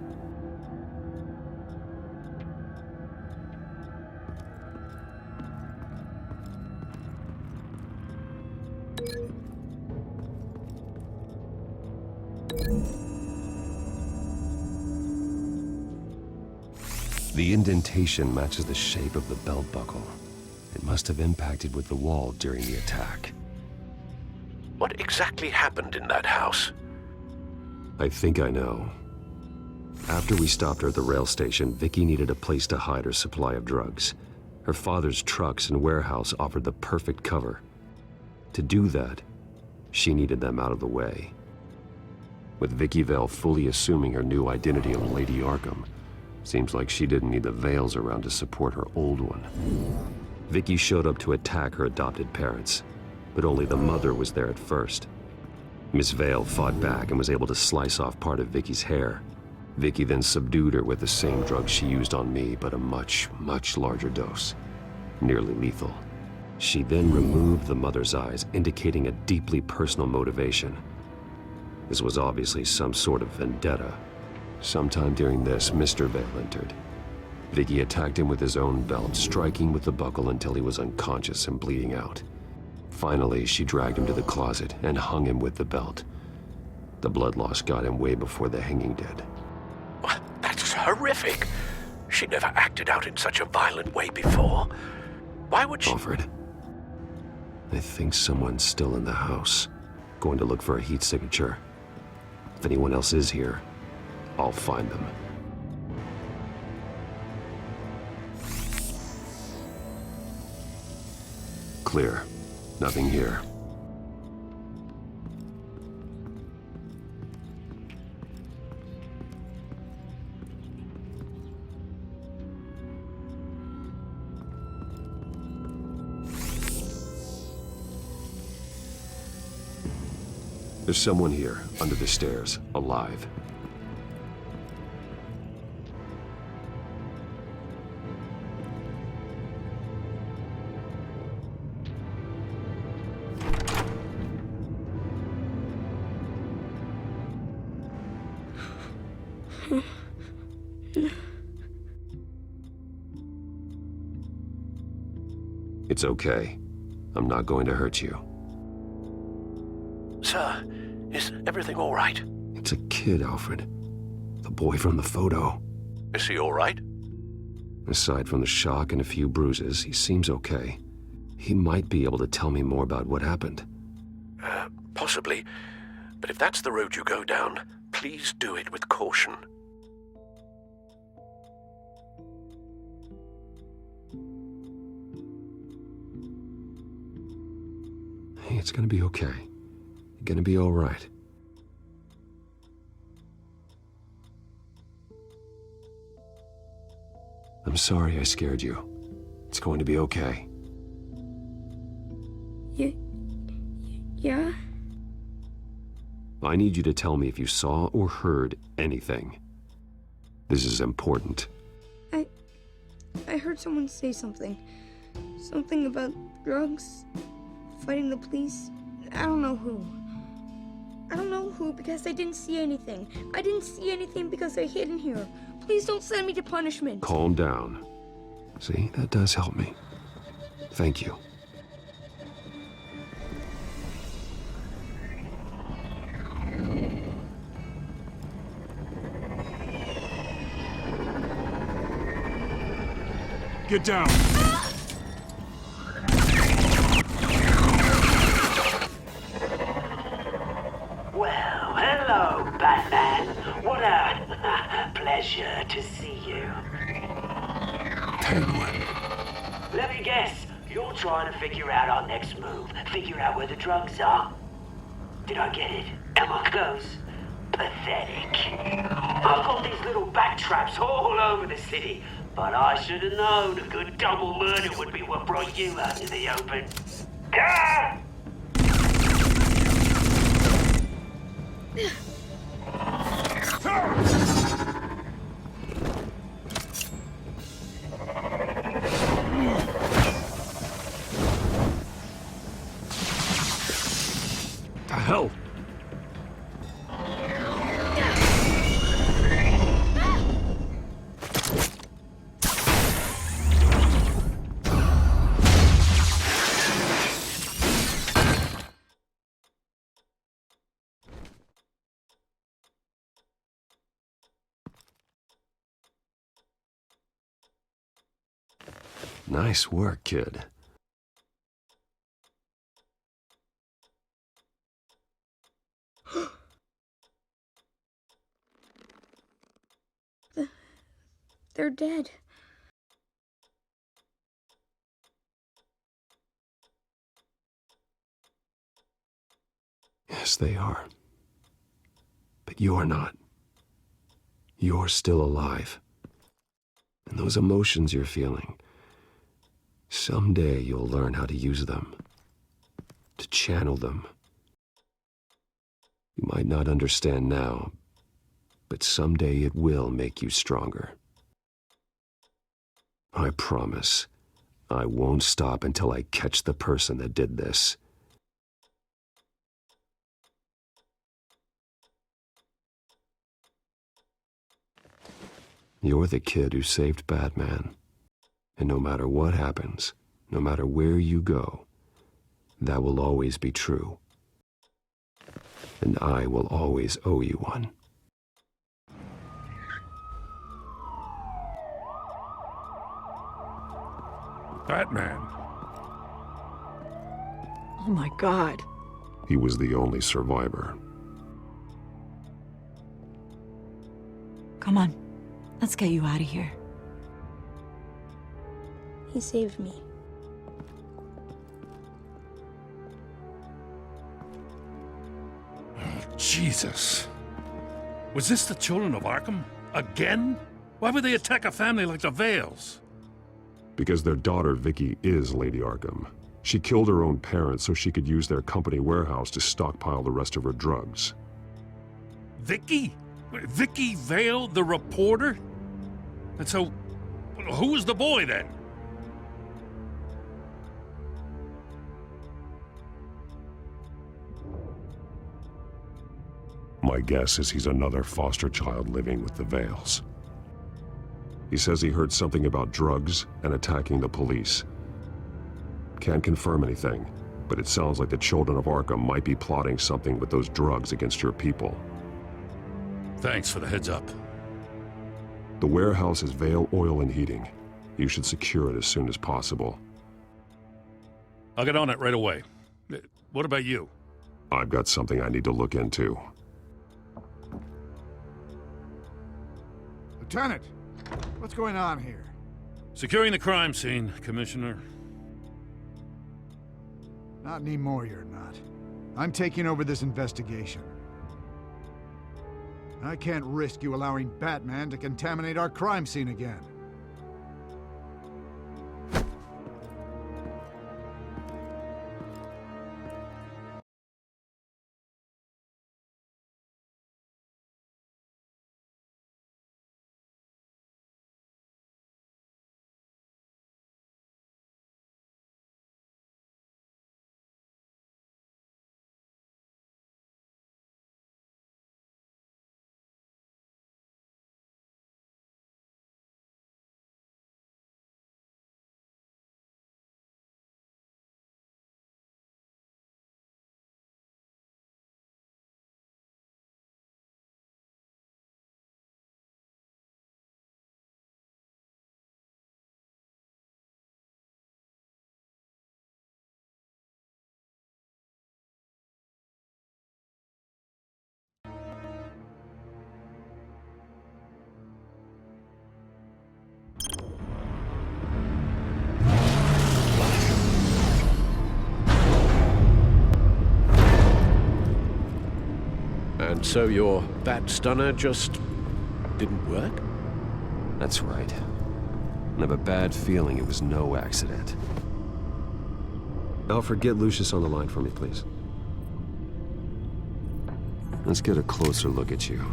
The indentation matches the shape of the belt buckle. It must have impacted with the wall during the attack. What exactly happened in that house? I think I know. After we stopped her at the rail station, Vicky needed a place to hide her supply of drugs. Her father's trucks and warehouse offered the perfect cover. To do that, she needed them out of the way. With Vicky Vale fully assuming her new identity of Lady Arkham, seems like she didn't need the Vales around to support her old one. Vicky showed up to attack her adopted parents, but only the mother was there at first. Miss Vale fought back and was able to slice off part of Vicky's hair. Vicky then subdued her with the same drug she used on me, but a much, much larger dose. Nearly lethal. She then removed the mother's eyes, indicating a deeply personal motivation. This was obviously some sort of vendetta. Sometime during this, Mr. Vale entered. Vicky attacked him with his own belt, striking with the buckle until he was unconscious and bleeding out. Finally, she dragged him to the closet and hung him with the belt. The blood loss got him way before the hanging did. That's horrific. She never acted out in such a violent way before. Why would she... Alfred, I think someone's still in the house. Going to look for a heat signature. If anyone else is here, I'll find them. Clear. Nothing here. There's someone here, under the stairs, alive. It's okay. I'm not going to hurt you. Sir, is everything all right? It's a kid, Alfred. The boy from the photo. Is he all right? Aside from the shock and a few bruises, he seems okay. He might be able to tell me more about what happened. Possibly. But if that's the road you go down, please do it with caution. Hey, it's gonna be okay. You're gonna be all right. I'm sorry I scared you. It's going to be okay. Yeah? I need you to tell me if you saw or heard anything. This is important. I heard someone say something. Something about drugs, fighting the police. I don't know who. I don't know who because I didn't see anything. I didn't see anything because I hid in here. Please don't send me to punishment. Calm down. See, that does help me. Thank you. Get down. Well, hello, Batman. What a pleasure to see you. Penguin. Let me guess, you're trying to figure out our next move. Figure out where the drugs are. Did I get it? Am I close? Pathetic. I've got these little bat traps all over the city, but I should have known a good double murder would be what brought you out to the open. Ah! The hell? Nice work, kid. They're dead. Yes, they are. But you're not. You're still alive. And those emotions you're feeling, someday you'll learn how to use them, to channel them. You might not understand now, but someday it will make you stronger. I promise, I won't stop until I catch the person that did this. You're the kid who saved Batman. And no matter what happens, no matter where you go, that will always be true. And I will always owe you one. Batman. Oh my God. He was the only survivor. Come on. Let's get you out of here. He saved me. Jesus. Was this the children of Arkham? Again? Why would they attack a family like the Vales? Because their daughter, Vicky, is Lady Arkham. She killed her own parents so she could use their company warehouse to stockpile the rest of her drugs. Vicky? Vicky Vale, the reporter? And so, who was the boy then? My guess is he's another foster child living with the Vales. He says he heard something about drugs and attacking the police. Can't confirm anything, but it sounds like the children of Arkham might be plotting something with those drugs against your people. Thanks for the heads up. The warehouse is Vale Oil and Heating. You should secure it as soon as possible. I'll get on it right away. What about you? I've got something I need to look into. Lieutenant, what's going on here? Securing the crime scene, Commissioner. Not anymore, you're not. I'm taking over this investigation. I can't risk you allowing Batman to contaminate our crime scene again. And so your bat stunner just didn't work? That's right. I have a bad feeling it was no accident. Alfred, get Lucius on the line for me, please. Let's get a closer look at you.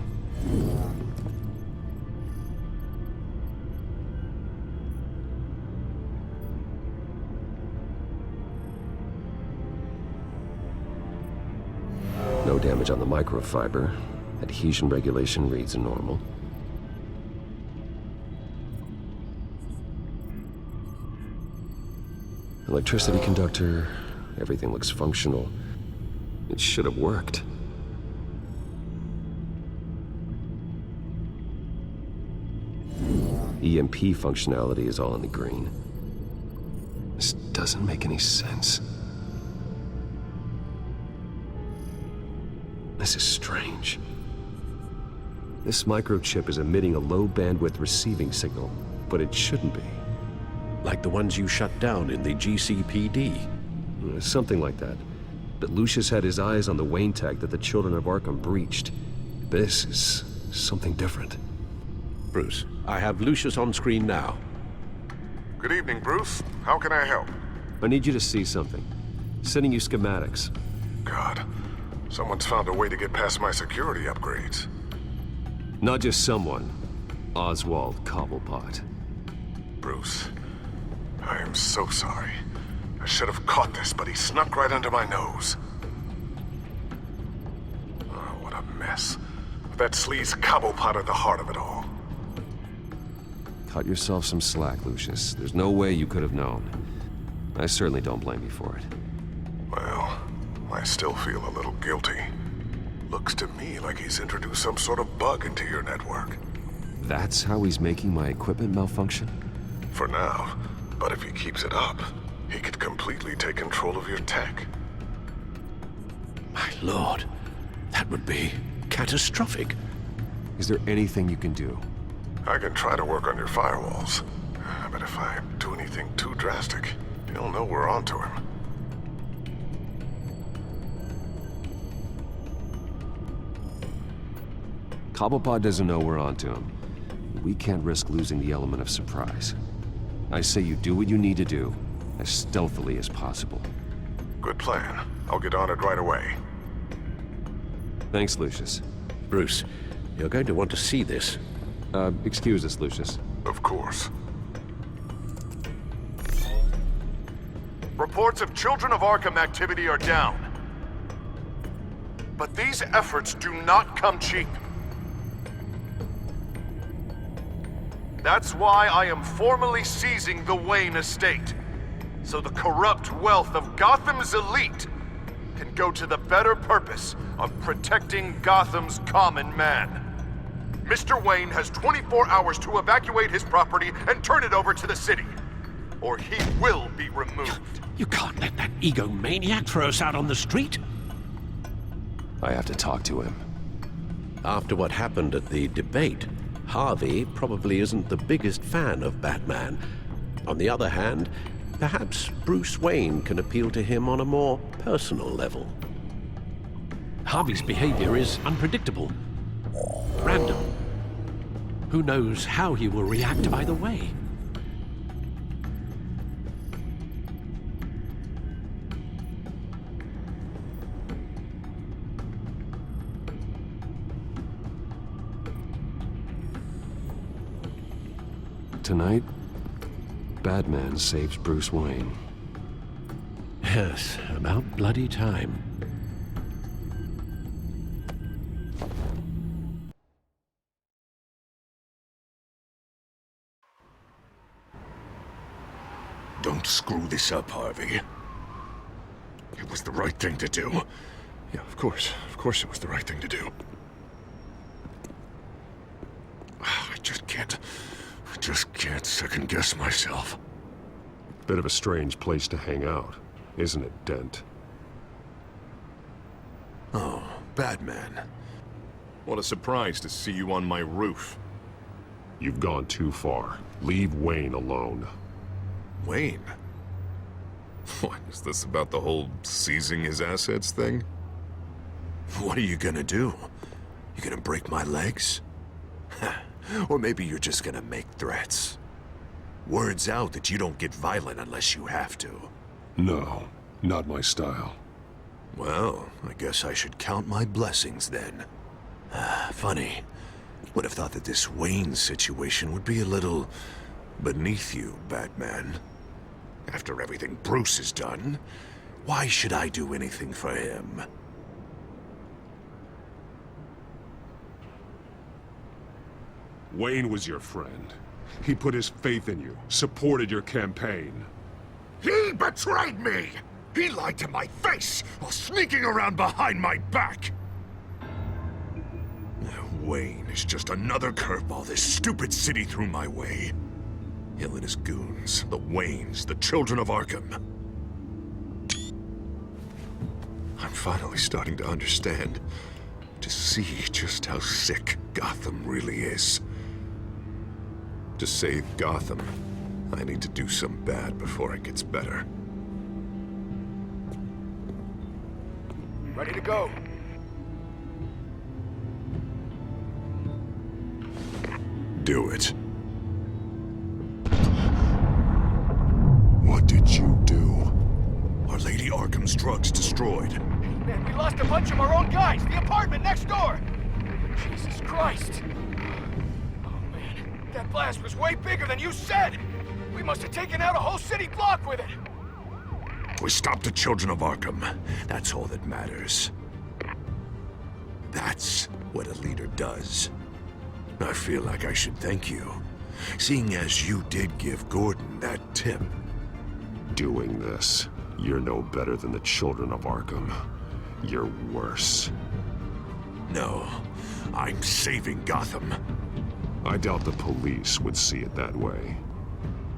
No damage on the microfiber. Adhesion regulation reads normal. Electricity conductor, everything looks functional. It should have worked. EMP functionality is all in the green. This doesn't make any sense. This is strange. This microchip is emitting a low-bandwidth receiving signal, but it shouldn't be. Like the ones you shut down in the GCPD? Something like that. But Lucius had his eyes on the Wayne tag that the children of Arkham breached. This is something different. Bruce, I have Lucius on screen now. Good evening, Bruce. How can I help? I need you to see something. Sending you schematics. God, someone's found a way to get past my security upgrades. Not just someone. Oswald Cobblepot. Bruce, I am so sorry. I should have caught this, but he snuck right under my nose. Oh, what a mess. That sleaze Cobblepot at the heart of it all. Cut yourself some slack, Lucius. There's no way you could have known. I certainly don't blame you for it. Well, I still feel a little guilty. Looks to me like he's introduced some sort of bug into your network. That's how he's making my equipment malfunction? For now. But if he keeps it up, he could completely take control of your tech. My lord, that would be catastrophic. Is there anything you can do? I can try to work on your firewalls. But if I do anything too drastic, he'll know we're onto him. Cobblepot doesn't know we're onto him. We can't risk losing the element of surprise. I say you do what you need to do, as stealthily as possible. Good plan. I'll get on it right away. Thanks, Lucius. Bruce, you're going to want to see this. Excuse us, Lucius. Of course. Reports of Children of Arkham activity are down. But these efforts do not come cheap. That's why I am formally seizing the Wayne estate, so the corrupt wealth of Gotham's elite can go to the better purpose of protecting Gotham's common man. Mr. Wayne has 24 hours to evacuate his property and turn it over to the city, or he will be removed. You can't let that egomaniac throw us out on the street. I have to talk to him. After what happened at the debate, Harvey probably isn't the biggest fan of Batman. On the other hand, perhaps Bruce Wayne can appeal to him on a more personal level. Harvey's behavior is unpredictable, random. Who knows how he will react either way? Tonight, Batman saves Bruce Wayne. Yes, about bloody time. Don't screw this up, Harvey. It was the right thing to do. Yeah, of course it was the right thing to do. I just can't second-guess myself. Bit of a strange place to hang out, isn't it, Dent? Oh, Batman. What a surprise to see you on my roof. You've gone too far. Leave Wayne alone. Wayne? What, is this about the whole seizing his assets thing? What are you gonna do? You gonna break my legs? Or maybe you're just gonna make threats. Word's out that you don't get violent unless you have to. No, not my style. Well, I guess I should count my blessings then. Funny. Would have thought that this Wayne situation would be a little beneath you, Batman. After everything Bruce has done, why should I do anything for him? Wayne was your friend. He put his faith in you, supported your campaign. He betrayed me! He lied to my face while sneaking around behind my back! Wayne is just another curveball this stupid city threw my way. Hill and his goons, the Waynes, the Children of Arkham. I'm finally starting to understand, to see just how sick Gotham really is. To save Gotham, I need to do some bad before it gets better. Ready to go. Do it. What did you do? Are Lady Arkham's drugs destroyed? Man, we lost a bunch of our own guys. The apartment next door. Jesus Christ. Oh, man. That blast was way bigger than you said. We must have taken out a whole city block with it. We stopped the Children of Arkham. That's all that matters. That's what a leader does. I feel like I should thank you. seeing as you did give Gordon that tip. Doing this, you're no better than the children of Arkham. You're worse. No, I'm saving Gotham. I doubt the police would see it that way.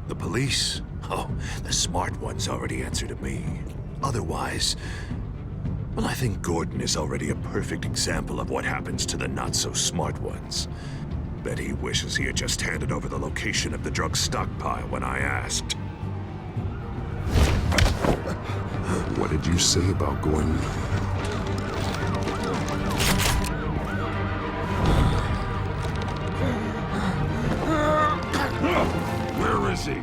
The police? Oh, the smart ones already answer to me. Otherwise, well, I think Gordon is already a perfect example of what happens to the not-so-smart ones. Bet he wishes he had just handed over the location of the drug stockpile when I asked. What did you say about Gordon? Where is he?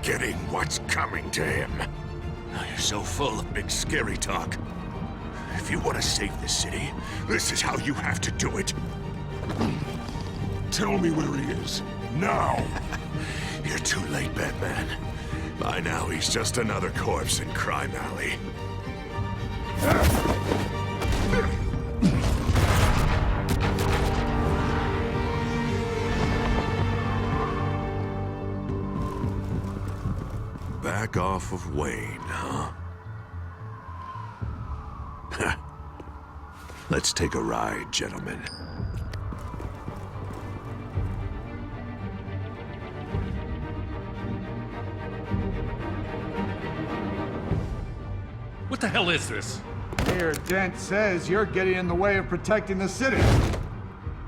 Getting what's coming to him. You're so full of big scary talk. If you want to save this city, this is how you have to do it. Tell me where he is. Now! You're too late, Batman. By now, he's just another corpse in Crime Alley. Back off of Wayne, huh? Let's take a ride, gentlemen. What the hell is this? Mayor Dent says you're getting in the way of protecting the city.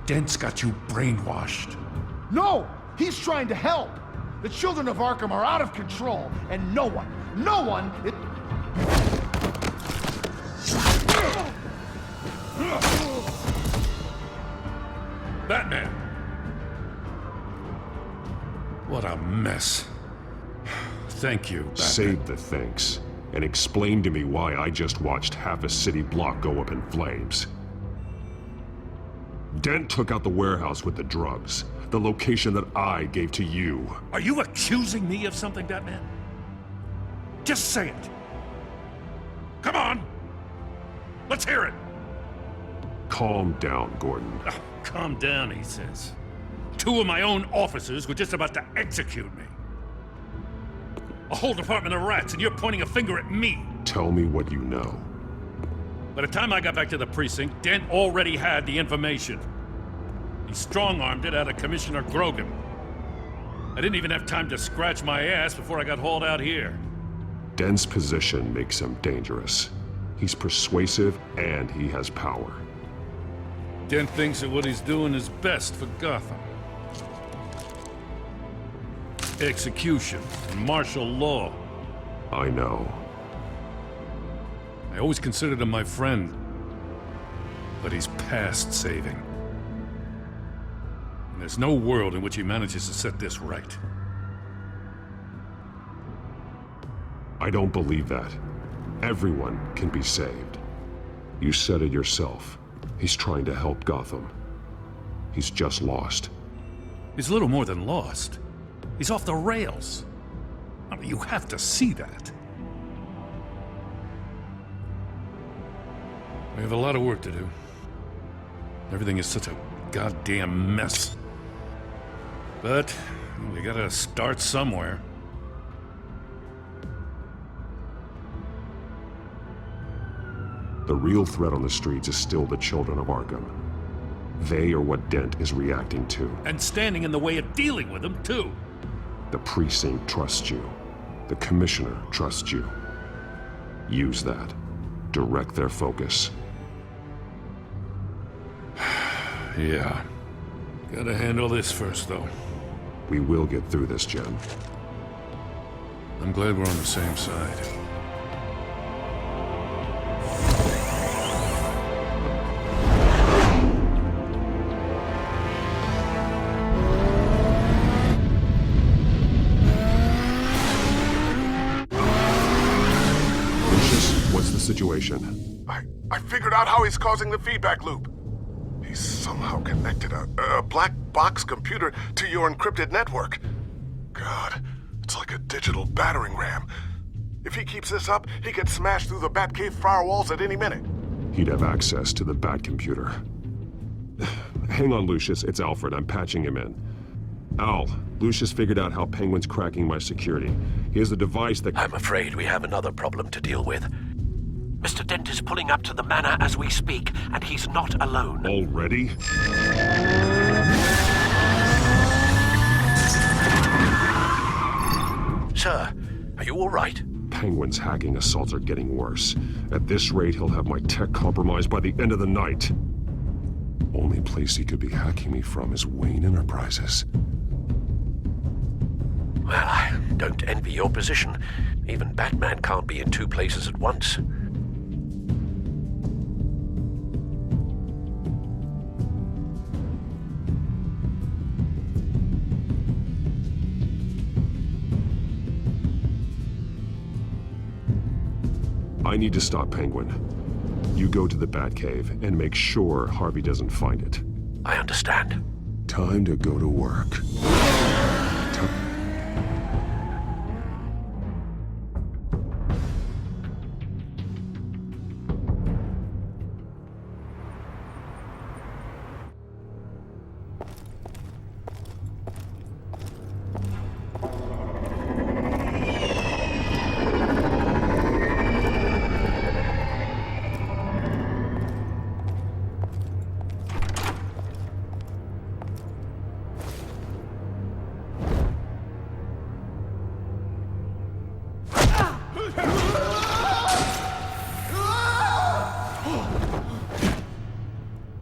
Dent's got you brainwashed. No! He's trying to help! The children of Arkham are out of control, and no one Batman! What a mess. Thank you, Batman. Save the thanks, and explain to me why I just watched half a city block go up in flames. Dent took out the warehouse with the drugs, the location that I gave to you. Are you accusing me of something, Batman? Just say it. Come on! Let's hear it! Calm down, Gordon. Oh, calm down, he says. 2 of my own officers were just about to execute me. A whole department of rats, and you're pointing a finger at me. Tell me what you know. By the time I got back to the precinct, Dent already had the information. He strong-armed it out of Commissioner Grogan. I didn't even have time to scratch my ass before I got hauled out here. Dent's position makes him dangerous. He's persuasive, and he has power. Dent thinks that what he's doing is best for Gotham. Execution and martial law. I know. I always considered him my friend, but he's past saving. And there's no world in which he manages to set this right. I don't believe that. Everyone can be saved. You said it yourself. He's trying to help Gotham. He's just lost. He's little more than lost. He's off the rails. I mean, you have to see that. We have a lot of work to do. Everything is such a goddamn mess. But we gotta start somewhere. The real threat on the streets is still the children of Arkham. They are what Dent is reacting to. And standing in the way of dealing with them, too. The precinct trusts you. The commissioner trusts you. Use that. Direct their focus. Yeah. Gotta handle this first, though. We will get through this, Jen. I'm glad we're on the same side. What's the situation? I figured out how he's causing the feedback loop. He's somehow connected a black box computer to your encrypted network. God, it's like a digital battering ram. If he keeps this up, he could smash through the Batcave firewalls at any minute. He'd have access to the Bat computer. Hang on, Lucius. It's Alfred. I'm patching him in. Al, Lucius figured out how Penguin's cracking my security. He has a device that... I'm afraid we have another problem to deal with. Mr. Dent is pulling up to the manor as we speak, and he's not alone. Already? Sir, are you all right? Penguin's hacking assaults are getting worse. At this rate, he'll have my tech compromised by the end of the night. Only place he could be hacking me from is Wayne Enterprises. Well, I don't envy your position. Even Batman can't be in two places at once. I need to stop Penguin. You go to the Batcave and make sure Harvey doesn't find it. I understand. Time to go to work.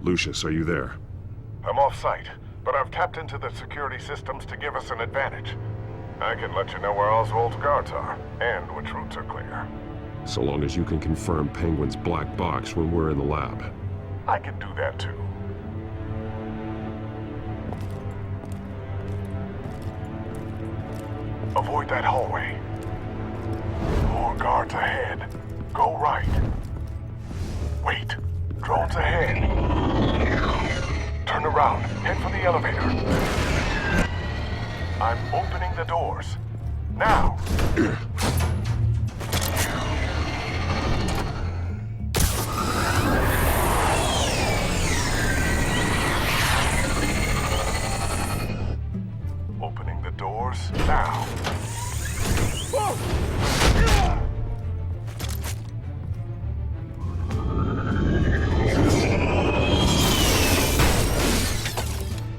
Lucius, are you there? I'm off-site, but I've tapped into the security systems to give us an advantage. I can let you know where Oswald's guards are, and which routes are clear. So long as you can confirm Penguin's black box when we're in the lab. I can do that too. Avoid that hallway. More guards ahead. Go right. Wait. Drones ahead. Turn around. Head for the elevator. I'm opening the doors. Now! Opening the doors now.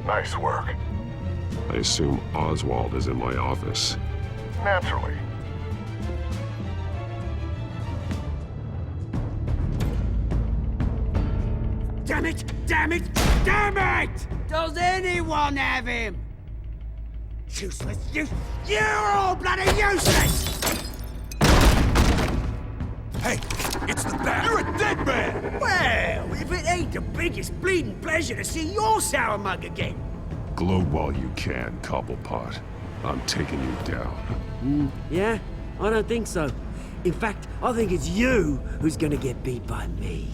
Nice work. I assume Oswald is in my office. Naturally. Damn it! Damn it! Damn it! Does anyone have him? Useless! You're all bloody useless! Hey, it's the Bat! You're a dead man! Well, if it ain't the biggest bleeding pleasure to see your sour mug again. Gloat while you can, Cobblepot. I'm taking you down. Yeah? I don't think so. In fact, I think it's you who's gonna get beat by me.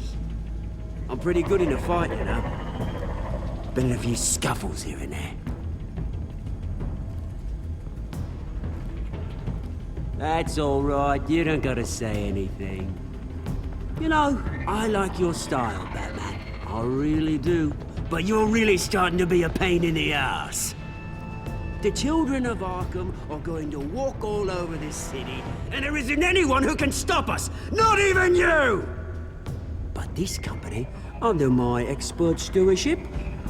I'm pretty good in a fight, you know. Been in a few scuffles here and there. That's all right. You don't gotta say anything. You know, I like your style, Batman. I really do. But you're really starting to be a pain in the ass. The children of Arkham are going to walk all over this city, and there isn't anyone who can stop us! Not even you! But this company, under my expert stewardship,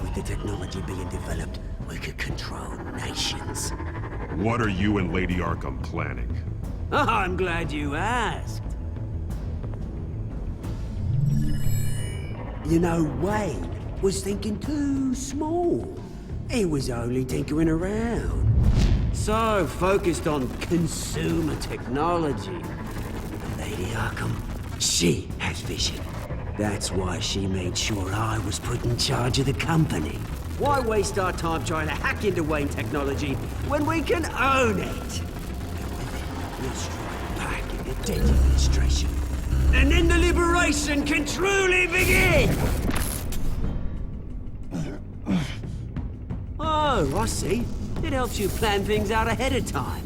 with the technology being developed, we could control nations. What are you and Lady Arkham planning? I'm glad you asked. You know, Wayne was thinking too small. He was only tinkering around. So focused on consumer technology. Lady Arkham, she has vision. That's why she made sure I was put in charge of the company. Why waste our time trying to hack into Wayne technology when we can own it? And with it, we'll strike back at the Dent administration. And then the liberation can truly begin! Oh, I see. It helps you plan things out ahead of time.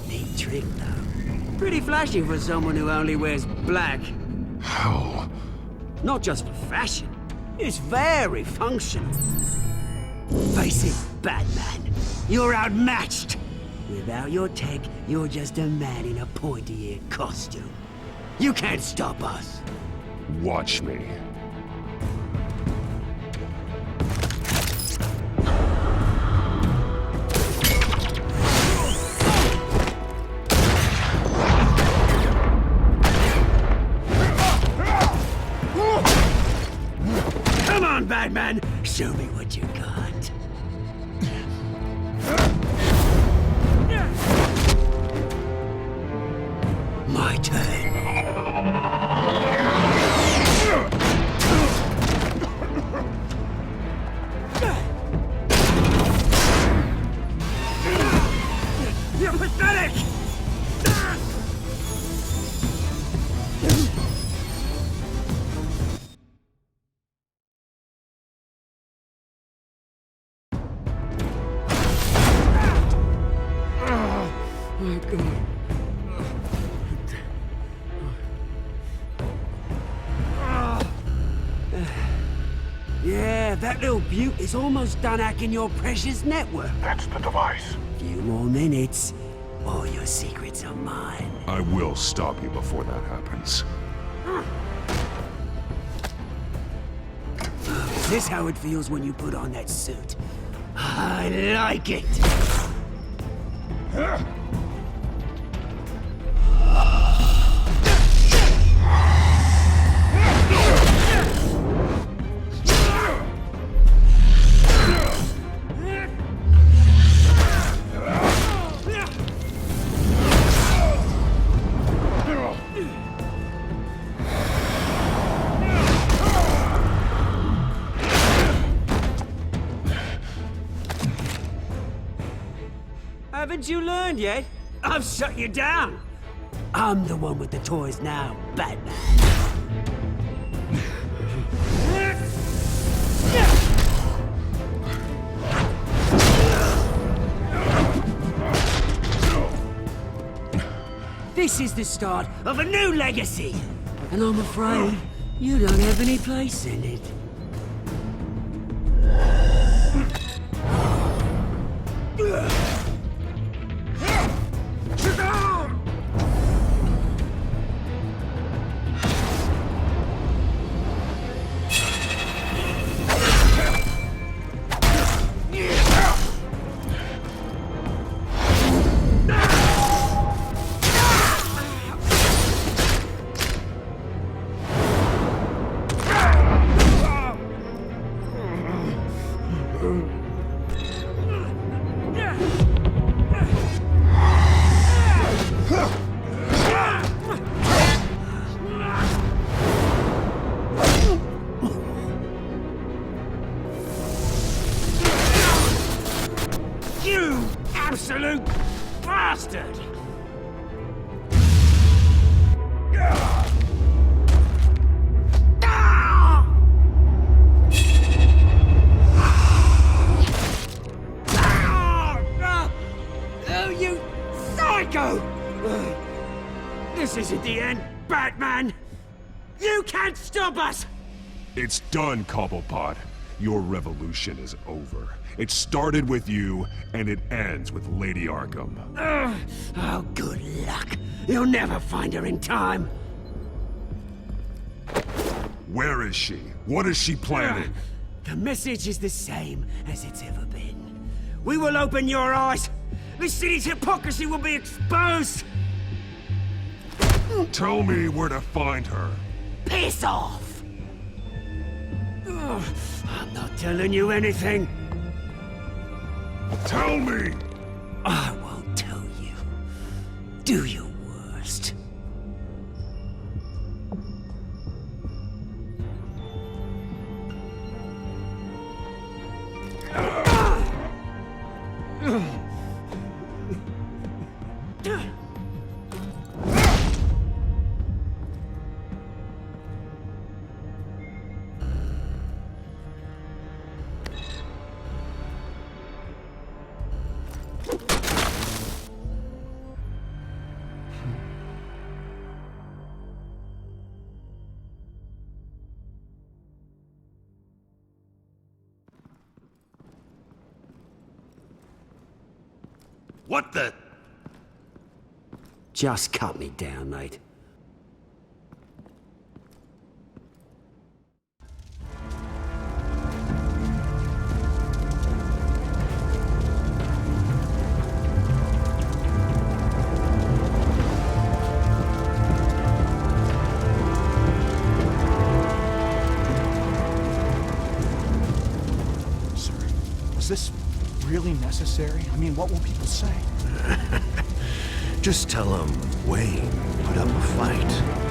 Neat trick, though. Pretty flashy for someone who only wears black. Hell. Not just for fashion. It's very functional. Face it, Batman. You're outmatched. Without your tech, you're just a man in a pointy-eared costume. You can't stop us. Watch me. Come on, Batman! Show me what you got. My turn. You're pathetic! My God. Yeah, that little beaut is almost done hacking your precious network. That's the device. Few more minutes, all your secrets are mine. I will stop you before that happens. Is this how it feels when you put on that suit? I like it! Haven't you learned yet? I've shut you down. I'm the one with the toys now, Batman. This is the start of a new legacy. And I'm afraid you don't have any place in it. You absolute bastard! Oh, you psycho! This isn't the end, Batman! You can't stop us! It's done, Cobblepot. Your revolution is over. It started with you, and it ends with Lady Arkham. Oh, good luck. You'll never find her in time. Where is she? What is she planning? The message is the same as it's ever been. We will open your eyes. The city's hypocrisy will be exposed. Tell me where to find her. Piss off! I'm not telling you anything. Tell me! I won't tell you. Do your worst. What the? Just cut me down, mate. Sir, was this really necessary? I mean, what will people say? Just tell them Wayne put up a fight.